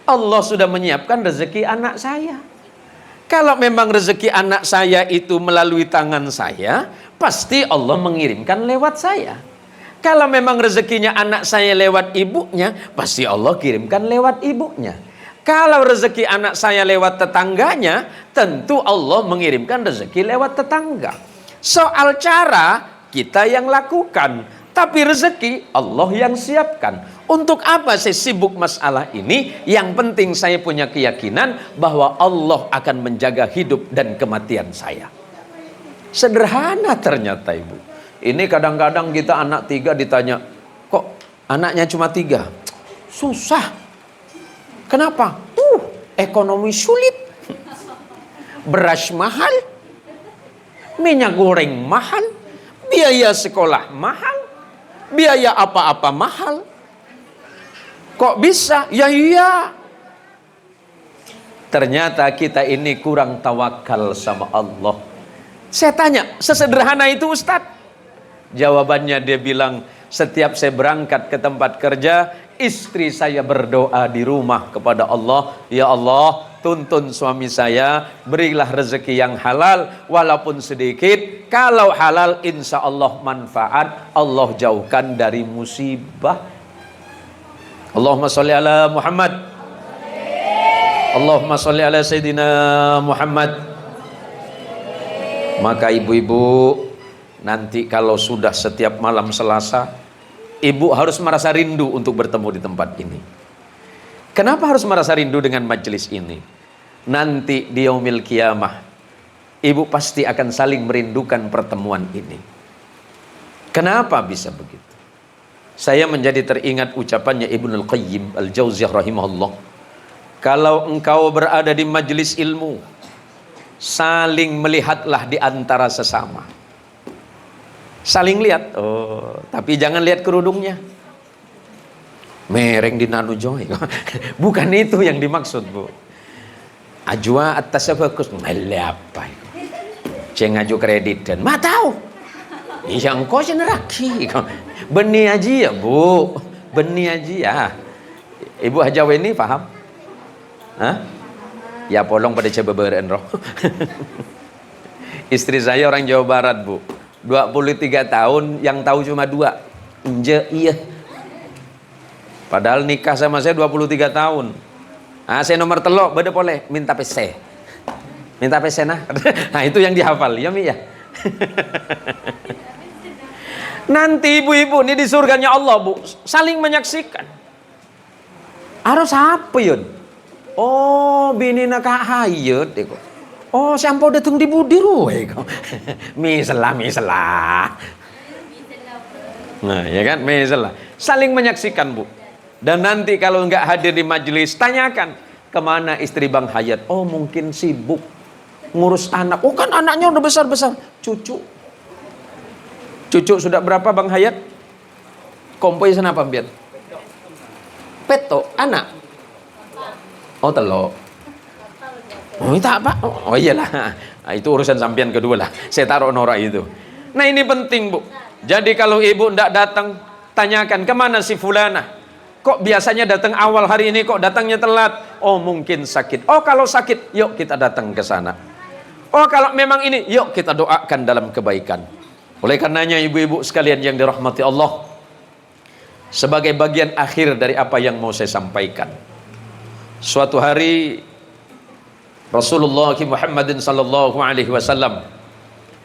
Allah sudah menyiapkan rezeki anak saya. Kalau memang rezeki anak saya itu melalui tangan saya, pasti Allah mengirimkan lewat saya. Kalau memang rezekinya anak saya lewat ibunya, pasti Allah kirimkan lewat ibunya. Kalau rezeki anak saya lewat tetangganya, tentu Allah mengirimkan rezeki lewat tetangga. Soal cara, kita yang lakukan. Tapi rezeki, Allah yang siapkan. Untuk apa saya sibuk masalah ini? Yang penting saya punya keyakinan bahwa Allah akan menjaga hidup dan kematian saya. Sederhana ternyata, Ibu. Ini kadang-kadang kita anak 3 ditanya, kok anaknya cuma 3? Susah. Kenapa? Ekonomi sulit. Beras mahal. Minyak goreng mahal. Biaya sekolah mahal. Biaya apa-apa mahal. Kok bisa? Ya iya. Ternyata kita ini kurang tawakal sama Allah. Saya tanya, sesederhana itu Ustadz? Jawabannya dia bilang, setiap saya berangkat ke tempat kerja, istri saya berdoa di rumah kepada Allah, ya Allah, tuntun suami saya, berilah rezeki yang halal, walaupun sedikit. Kalau halal, insya Allah manfaat, Allah jauhkan dari musibah. Allahumma sholli ala Muhammad. Allahumma sholli ala Sayyidina Muhammad. Maka ibu-ibu, nanti kalau sudah setiap malam Selasa, ibu harus merasa rindu untuk bertemu di tempat ini. Kenapa harus merasa rindu dengan majelis ini? Nanti di yaumil qiyamah, ibu pasti akan saling merindukan pertemuan ini. Kenapa bisa begitu? Saya menjadi teringat ucapannya Ibnul Qayyim Al-Jauziyah rahimahullah. Kalau engkau berada di majelis ilmu, saling melihatlah di antara sesama. Saling lihat. Oh, tapi jangan lihat kerudungnya. Mereng di nanu joy. Bukan itu yang dimaksud, Bu. Ajwa atas fokus apa itu? Cengaju kredit dan ma tahu. Yang kau seneraki. Benih aja ya, Bu. Benih aja ya. Ibu Hajawa ini paham? Hah? Ya polong pada cebeberen roh. Istri saya orang Jawa Barat, Bu. 23 tahun, yang tahu cuma 2. Iya. Padahal nikah sama saya 23 tahun. Saya nomor telok, beda boleh minta PC. Minta PC nah. Nah, itu yang dihafal, ya Mi ya. Nanti ibu-ibu ini di surganya Allah, Bu, saling menyaksikan. Harus apa yun? Oh, bini nak hayat iko. Oh, sampo datang di budi ruwe iko. Misalah. Nah, ya kan, misalah. Saling menyaksikan, Bu. Dan nanti kalau enggak hadir di majelis, tanyakan kemana istri Bang Hayat. Oh, mungkin sibuk ngurus anak. Oh, kan anaknya udah besar-besar. Cucu sudah berapa Bang Hayat? Kompoi senapa biar? Peto, anak. Oh, telok. Oh, itu apa? Oh, iyalah. Nah, itu urusan sampean kedua lah. Saya taruh norak itu. Nah, ini penting, Bu. Jadi kalau ibu ndak datang, tanyakan kemana si fulana. Kok biasanya datang awal hari ini, kok datangnya telat? Oh, mungkin sakit. Oh, kalau sakit, yuk kita datang ke sana. Oh, kalau memang ini, yuk kita doakan dalam kebaikan. Oleh karenanya ibu-ibu sekalian yang dirahmati Allah, sebagai bagian akhir dari apa yang mau saya sampaikan, suatu hari Rasulullah Muhammadin sallallahu alaihi wasallam,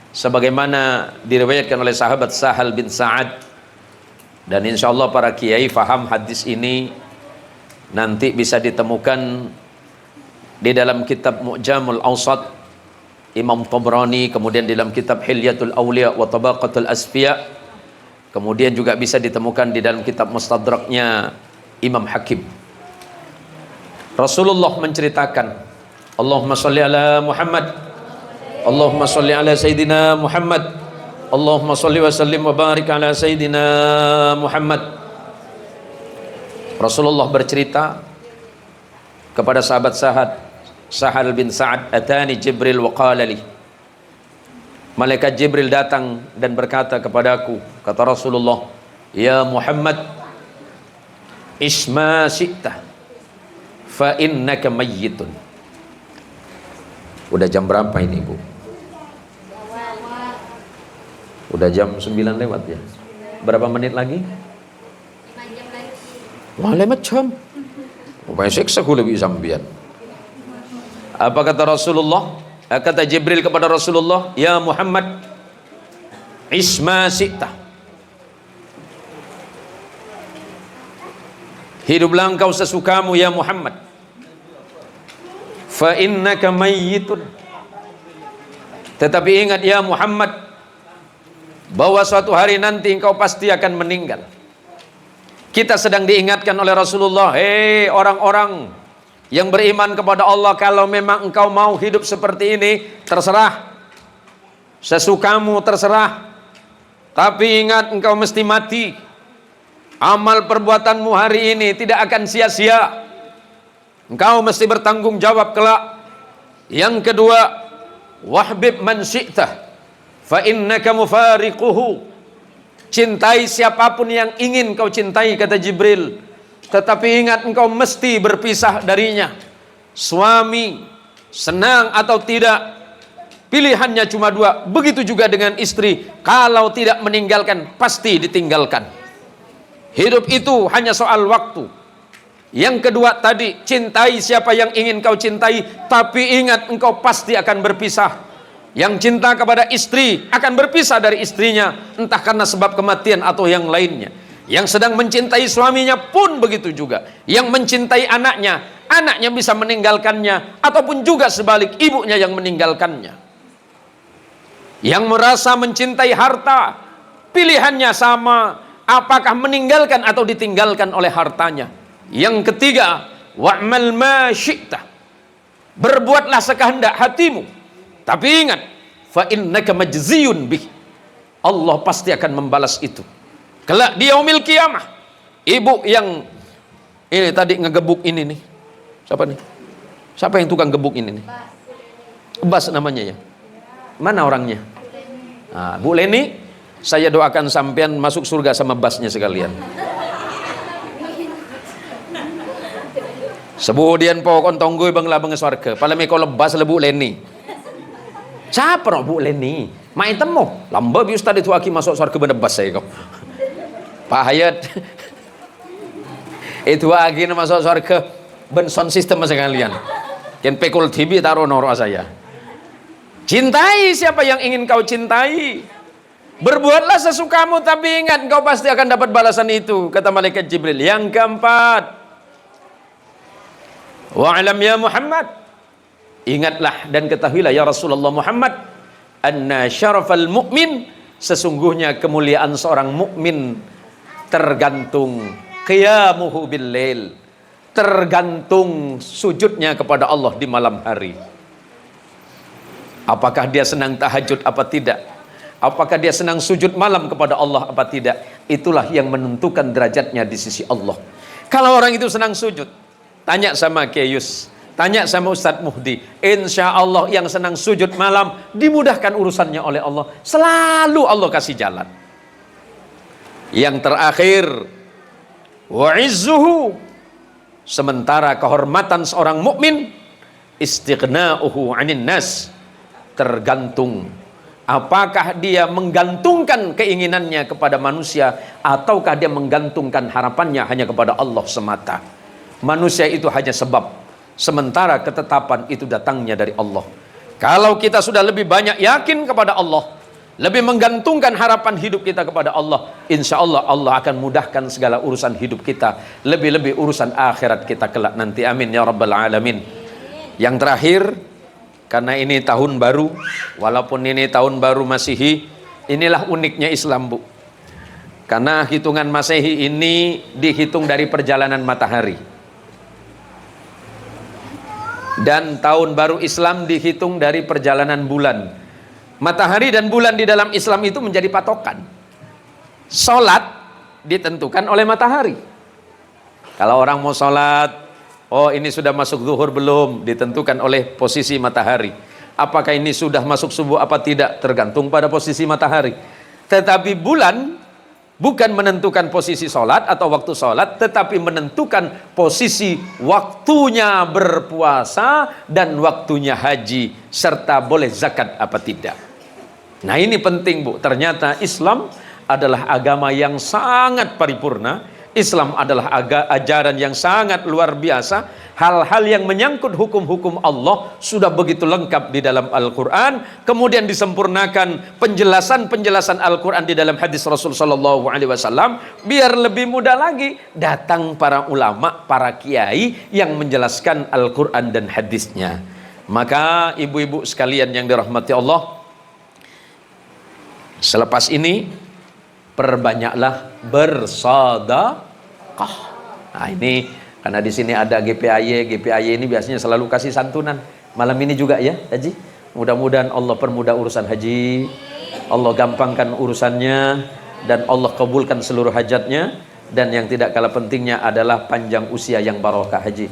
sebagaimana diriwayatkan oleh sahabat Sahal bin Sa'ad, dan insya Allah para kiai faham hadis ini nanti bisa ditemukan di dalam kitab Mu'jamul Awsat Imam Tabrani, kemudian di dalam kitab Hilyatul Awliya wa Tabaqatul Asfiya, kemudian juga bisa ditemukan di dalam kitab Mustadraknya Imam Hakim. Rasulullah menceritakan, Allahumma sholli ala Muhammad, Allahumma salli ala Sayyidina Muhammad. Allahumma salli wa sallim wa barik ala Sayyidina Muhammad. Rasulullah bercerita kepada sahabat Sahal bin Sa'ad, atani Jibril wa qala li, malaikat Jibril datang dan berkata kepadaku, kata Rasulullah, ya Muhammad, isma syi'ta fa innaka mayyitun. Udah jam berapa ini, Bu? Udah jam 9 lewat ya. Berapa menit lagi? 5 jam lagi. Wah, 5 jam. Rupanya siksa ku lebih sambian. Apa kata Rasulullah? Kata Jibril kepada Rasulullah, ya Muhammad, isma syi'ta, hiduplah engkau sesukamu ya Muhammad, fa innaka mayyitun, tetapi ingat ya Muhammad, bahwa suatu hari nanti engkau pasti akan meninggal. Kita sedang diingatkan oleh Rasulullah, hei orang-orang yang beriman kepada Allah, kalau memang engkau mau hidup seperti ini, terserah, sesukamu terserah, tapi ingat engkau mesti mati. Amal perbuatanmu hari ini tidak akan sia-sia, engkau mesti bertanggung jawab kelak. Yang kedua, wahbib man syi'ta fa innaka mufariquhu, cintai siapapun yang ingin kau cintai, kata Jibril, tetapi ingat engkau mesti berpisah darinya. Suami senang atau tidak, pilihannya cuma dua. Begitu juga dengan istri, kalau tidak meninggalkan pasti ditinggalkan. Hidup itu hanya soal waktu. Yang kedua tadi, cintai siapa yang ingin kau cintai, tapi ingat engkau pasti akan berpisah. Yang cinta kepada istri akan berpisah dari istrinya, entah karena sebab kematian atau yang lainnya. Yang sedang mencintai suaminya pun begitu juga. Yang mencintai anaknya, anaknya bisa meninggalkannya, ataupun juga sebalik, ibunya yang meninggalkannya. Yang merasa mencintai harta, pilihannya sama, apakah meninggalkan atau ditinggalkan oleh hartanya. Yang ketiga, wa'mal ma syi'ta, berbuatlah sekehendak hatimu, tapi ingat, fa innaka majziyun bih, Allah pasti akan membalas itu kelak di yaumil qiyamah. Ibu yang ini tadi ngegebuk ini nih, siapa nih? Siapa yang tukang gebuk ini nih? Bas namanya ya. Mana orangnya? Nah, Bu Leni, saya doakan sampean masuk surga sama basnya sekalian. Sebudian pokon tonggoy bang labang swarga, palame ko lebas lebu Leni. Siapa no Bu Leni? Main temu lamba bi ustad itu aki masuk surga benebas saya kau. Pak Hayat itu lagi masuk surga ben sound system sekalian. Ken pekul TV taruh noro saya. Cintai siapa yang ingin kau cintai. Berbuatlah sesukamu, tapi ingat kau pasti akan dapat balasan itu, kata malaikat Jibril. Yang keempat, wa'alam ya Muhammad, ingatlah dan ketahuilah ya Rasulullah Muhammad, anna syarafal mu'min, sesungguhnya kemuliaan seorang mukmin tergantung qiyamuhu bil lail, tergantung sujudnya kepada Allah di malam hari. Apakah dia senang tahajud apa tidak? Apakah dia senang sujud malam kepada Allah apa tidak? Itulah yang menentukan derajatnya di sisi Allah. Kalau orang itu senang sujud, tanya sama Keyus, tanya sama Ustadz Muhdi, insya Allah yang senang sujud malam dimudahkan urusannya oleh Allah. Selalu Allah kasih jalan. Yang terakhir, wa'izzuhu, sementara kehormatan seorang mukmin, istighna'uhu 'anil nas, tergantung apakah dia menggantungkan keinginannya kepada manusia ataukah dia menggantungkan harapannya hanya kepada Allah semata. Manusia itu hanya sebab, sementara ketetapan itu datangnya dari Allah. Kalau kita sudah lebih banyak yakin kepada Allah, lebih menggantungkan harapan hidup kita kepada Allah, insya Allah Allah akan mudahkan segala urusan hidup kita, lebih-lebih urusan akhirat kita kelak nanti. Amin ya rabbal alamin. Yang terakhir, karena ini tahun baru, walaupun ini tahun baru Masehi, inilah uniknya Islam, Bu. Karena hitungan Masehi ini dihitung dari perjalanan matahari. Dan tahun baru Islam dihitung dari perjalanan bulan. Matahari dan bulan di dalam Islam itu menjadi patokan. Sholat ditentukan oleh matahari. Kalau orang mau sholat, oh ini sudah masuk zuhur belum, ditentukan oleh posisi matahari. Apakah ini sudah masuk subuh apa tidak, tergantung pada posisi matahari. Tetapi bulan bukan menentukan posisi sholat atau waktu sholat, tetapi menentukan posisi waktunya berpuasa dan waktunya haji, serta boleh zakat apa tidak. Nah ini penting Bu, ternyata Islam adalah agama yang sangat paripurna. Islam adalah ajaran yang sangat luar biasa. Hal-hal yang menyangkut hukum-hukum Allah sudah begitu lengkap di dalam Al-Quran. Kemudian disempurnakan penjelasan-penjelasan Al-Quran di dalam hadis Rasul Sallallahu Alaihi Wasallam. Biar lebih mudah lagi, datang para ulama, para kiai yang menjelaskan Al-Quran dan hadisnya. Maka ibu-ibu sekalian yang dirahmati Allah, selepas ini perbanyaklah bersedekah. Nah ini karena di sini ada GPAY ini biasanya selalu kasih santunan. Malam ini juga ya Haji. Mudah-mudahan Allah permudah urusan haji, Allah gampangkan urusannya, dan Allah kabulkan seluruh hajatnya. Dan yang tidak kalah pentingnya adalah panjang usia yang barokah haji.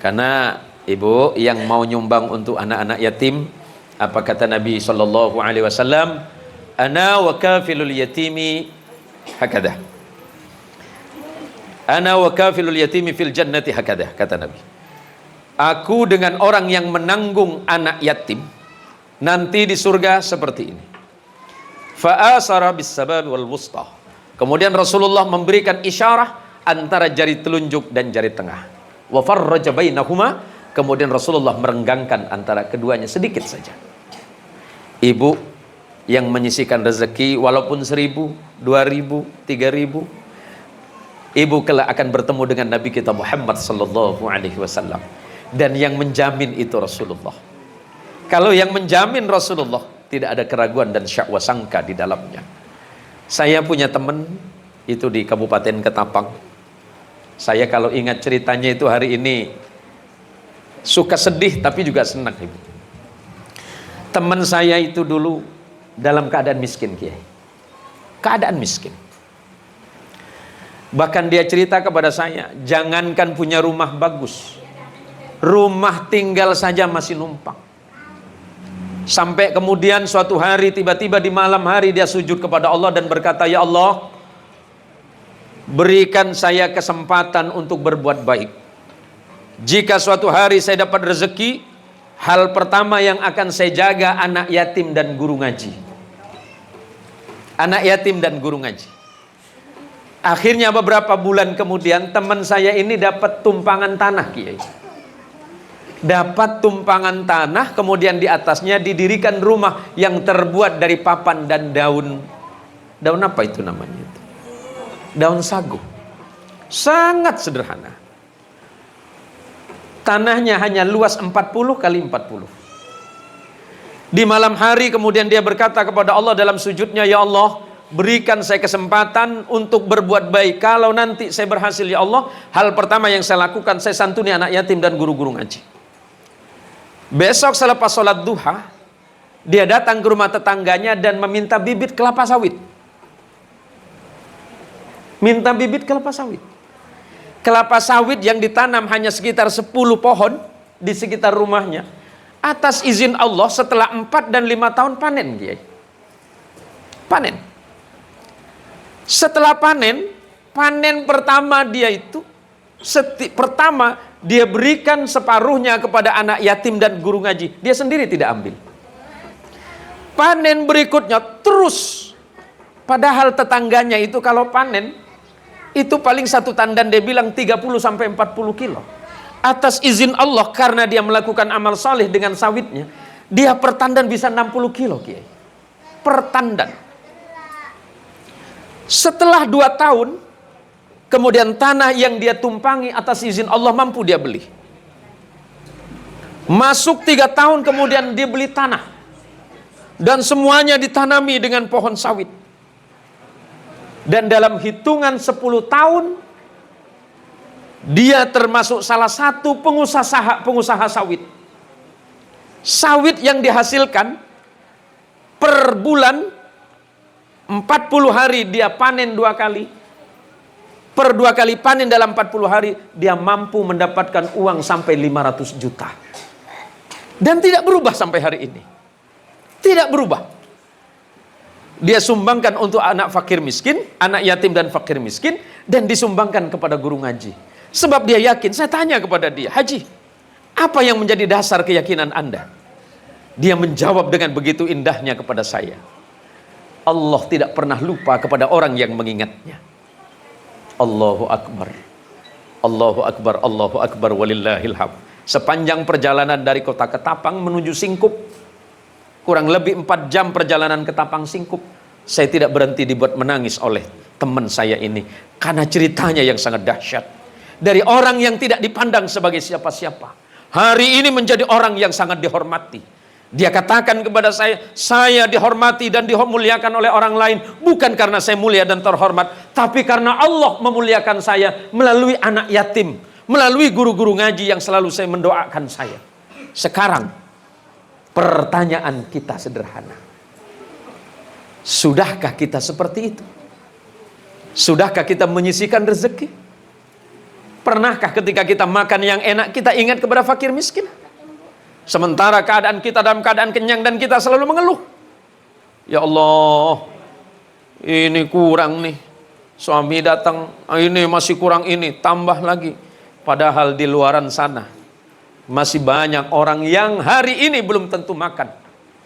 Karena ibu yang mau nyumbang untuk anak-anak yatim, apa kata Nabi Sallallahu Alaihi Wasallam? Ana wa kafilul yatimi hakada. Ana wa kafilul yatimi fil jannati hakada, kata Nabi. Aku dengan orang yang menanggung anak yatim nanti di surga seperti ini. Fa'asara bis sabab wal wusta. Kemudian Rasulullah memberikan isyarah antara jari telunjuk dan jari tengah. Wa farraja bainahuma. Kemudian Rasulullah merenggangkan antara keduanya sedikit saja. Ibu yang menyisihkan rezeki walaupun 1.000, 2.000, 3.000, ibu kelak akan bertemu dengan Nabi kita Muhammad Sallallahu Alaihi Wasallam. Dan yang menjamin itu Rasulullah. Kalau yang menjamin Rasulullah, tidak ada keraguan dan syakwa sangka di dalamnya. Saya punya teman itu di Kabupaten Ketapang. Saya kalau ingat ceritanya itu hari ini suka sedih tapi juga senang ibu. Teman saya itu dulu dalam keadaan miskin, Kiai. Keadaan miskin. Bahkan dia cerita kepada saya, jangankan punya rumah bagus, rumah tinggal saja masih numpang. Sampai kemudian suatu hari tiba-tiba di malam hari dia sujud kepada Allah dan berkata, ya Allah, berikan saya kesempatan untuk berbuat baik. Jika suatu hari saya dapat rezeki, hal pertama yang akan saya jaga anak yatim dan guru ngaji. Anak yatim dan guru ngaji. Akhirnya beberapa bulan kemudian teman saya ini dapat tumpangan tanah, Kiai. Dapat tumpangan tanah, kemudian di atasnya didirikan rumah yang terbuat dari papan dan daun. Daun apa itu namanya itu? Daun sagu. Sangat sederhana. Tanahnya hanya luas 40 kali 40. Di malam hari kemudian dia berkata kepada Allah dalam sujudnya, ya Allah, berikan saya kesempatan untuk berbuat baik. Kalau nanti saya berhasil ya Allah, hal pertama yang saya lakukan, saya santuni anak yatim dan guru-guru ngaji. Besok selepas sholat duha, dia datang ke rumah tetangganya dan meminta bibit kelapa sawit. Minta bibit kelapa sawit. Kelapa sawit yang ditanam hanya sekitar 10 pohon di sekitar rumahnya. Atas izin Allah setelah 4 dan 5 tahun panen, Kiai. Panen. Setelah panen pertama dia itu pertama dia berikan separuhnya kepada anak yatim dan guru ngaji. Dia sendiri tidak ambil. Panen berikutnya terus. Padahal tetangganya itu kalau panen itu paling satu tandan dia bilang 30 sampai 40 kilo. Atas izin Allah karena dia melakukan amal saleh dengan sawitnya, dia per tandan bisa 60 kilo, Kiai. Per tandan. Setelah 2 tahun, kemudian tanah yang dia tumpangi atas izin Allah mampu dia beli. Masuk 3 tahun kemudian dia beli tanah. Dan semuanya ditanami dengan pohon sawit. Dan dalam hitungan 10 tahun, Dia termasuk salah satu pengusaha sawit. Sawit yang dihasilkan per bulan 40 hari dia panen 2 kali. Per 2 kali panen dalam 40 hari dia mampu mendapatkan uang sampai 500 juta. Dan tidak berubah sampai hari ini. Tidak berubah. Dia sumbangkan untuk anak fakir miskin, anak yatim dan fakir miskin, dan disumbangkan kepada guru ngaji. Sebab dia yakin, saya tanya kepada dia, Haji, apa yang menjadi dasar keyakinan Anda? Dia menjawab dengan begitu indahnya kepada saya. Allah tidak pernah lupa kepada orang yang mengingatnya. Allahu Akbar. Allahu Akbar, Allahu Akbar, walillahil hamd. Sepanjang perjalanan dari kota Ketapang menuju Singkup, kurang lebih 4 jam perjalanan Ketapang Singkup, saya tidak berhenti dibuat menangis oleh teman saya ini. Karena ceritanya yang sangat dahsyat. Dari orang yang tidak dipandang sebagai siapa-siapa, hari ini menjadi orang yang sangat dihormati. Dia katakan kepada saya dihormati dan dimuliakan oleh orang lain bukan karena saya mulia dan terhormat, tapi karena Allah memuliakan saya melalui anak yatim, melalui guru-guru ngaji yang selalu saya mendoakan saya. Sekarang pertanyaan kita sederhana. Sudahkah kita seperti itu? Sudahkah kita menyisihkan rezeki? Pernahkah ketika kita makan yang enak kita ingat kepada fakir miskin? Sementara keadaan kita dalam keadaan kenyang dan kita selalu mengeluh. Ya Allah, ini kurang nih. Suami datang, ini masih kurang ini, tambah lagi. Padahal di luaran sana masih banyak orang yang hari ini belum tentu makan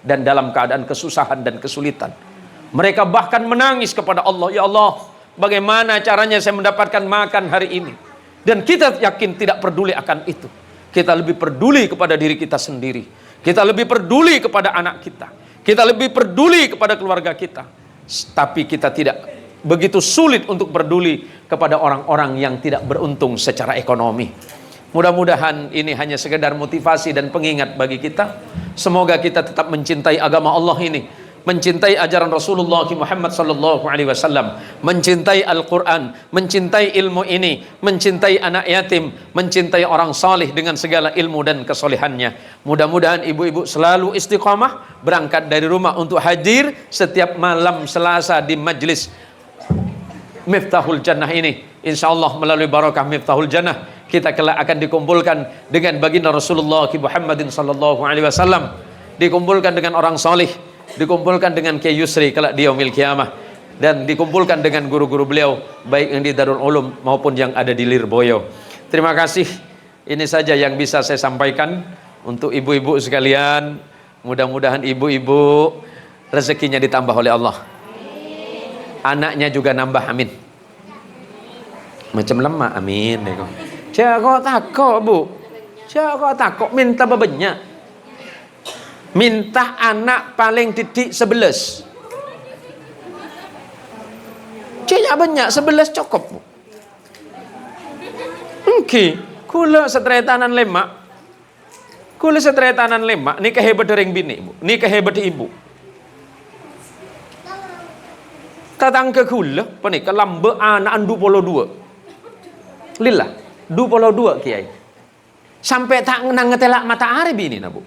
dan dalam keadaan kesusahan dan kesulitan. Mereka bahkan menangis kepada Allah, ya Allah, bagaimana caranya saya mendapatkan makan hari ini? Dan kita yakin tidak peduli akan itu. Kita lebih peduli kepada diri kita sendiri. Kita lebih peduli kepada anak kita. Kita lebih peduli kepada keluarga kita. Tapi kita tidak begitu sulit untuk peduli kepada orang-orang yang tidak beruntung secara ekonomi. Mudah-mudahan ini hanya sekedar motivasi dan pengingat bagi kita. Semoga kita tetap mencintai agama Allah ini, mencintai ajaran Rasulullah Muhammad sallallahu alaihi wasallam, mencintai Al-Qur'an, mencintai ilmu ini, mencintai anak yatim, mencintai orang salih dengan segala ilmu dan kesolehannya. Mudah-mudahan ibu-ibu selalu istiqamah berangkat dari rumah untuk hadir setiap malam Selasa di majlis Miftahul Jannah ini. Insyaallah melalui barakah Miftahul Jannah kita kelak akan dikumpulkan dengan baginda Rasulullah Muhammadin sallallahu alaihi wasallam, dikumpulkan dengan orang salih, dikumpulkan dengan Kiai Yusri kelak di yaumil kiamah, dan dikumpulkan dengan guru-guru beliau baik yang di Darul Ulum maupun yang ada di Lirboyo. Terima kasih. Ini saja yang bisa saya sampaikan untuk ibu-ibu sekalian. Mudah-mudahan ibu-ibu rezekinya ditambah oleh Allah, anaknya juga nambah, amin. Macam lemah, amin. Jangan takut bu, jangan takut, minta banyak. Minta anak paling didik 11. Cik banyak 11 cukup bu. Oke, kula setretanan lemak. Kula setretanan lemak ni kehebat dereng bini bu. Ni kehebat ibu. Tatang ke kula pani kelambe anak 22. Lillah 22 kiai. Sampai tak nang ngetelak mata ari bini na bu.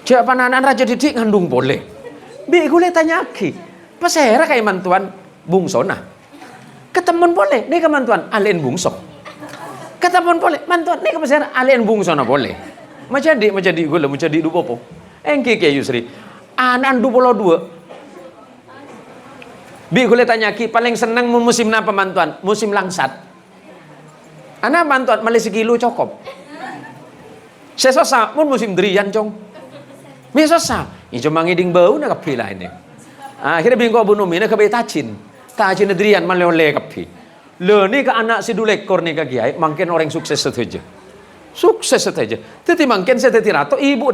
Cak pananan raja didik ngandung boleh. Bi gue tanya ki, pasera kayak mantuan bungso nah. Ketemen boleh, nih ke mantuan alien bungso. Ketemen boleh, mantuan nih ke pasera alien bungso nah boleh. Macam di gue lah, macam di dupopo. Engki kayak Yusri, anak 22. Bi gue tanya ki, paling senang musim napa mantuan? Musim langsat. Anak mantuan Malaysia kilo cokop. Saya sosa pun musim derian cong. Biasa, ini cuma ngiding bau nak kapi lah ini. Akhirnya bingko bunuh mina kapi tacin nedrian malole kapi. Le ni ke anak si dulekor ni ke kiai, makin orang sukses saja. Sukses saja. Tetapi makin saya tirato ibu.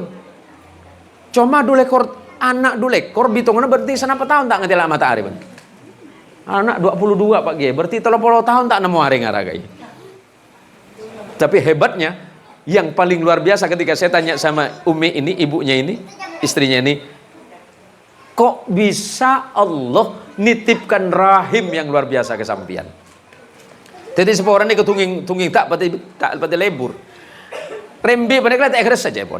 Cuma dulekor anak dulekor bitungnya berarti senapa tahun tak ngetela mata hari bang. Anak 22 Pak Kiai, berarti 30 tahun tak nemu hari ngaragai. Tapi hebatnya yang paling luar biasa ketika saya tanya sama Umi ini, ibunya ini, istrinya ini, kok bisa Allah nitipkan rahim yang luar biasa ke sampian? Jadi seorang ini ketunging tak pati lebur. Rembi pada kelihatan ikhlas saja pun.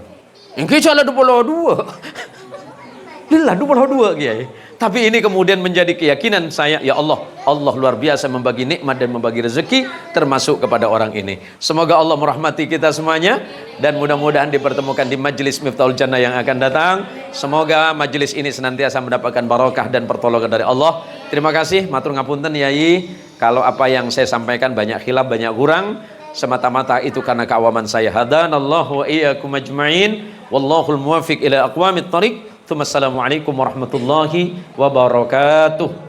Yang kita lah 22. Lillah 22 kiai. Tapi ini kemudian menjadi keyakinan saya, ya Allah, Allah luar biasa membagi nikmat dan membagi rezeki termasuk kepada orang ini. Semoga Allah merahmati kita semuanya dan mudah-mudahan dipertemukan di majelis Miftahul Jannah yang akan datang. Semoga majelis ini senantiasa mendapatkan barokah dan pertolongan dari Allah. Terima kasih, matur ngapunten Yai. Kalau apa yang saya sampaikan banyak khilaf, banyak kurang, semata-mata itu karena keawaman saya. Hadanallahu wa iyyakum ajma'in. Wallahul muwaffiq ila aqwamit thariq. Assalamualaikum warahmatullahi wabarakatuh.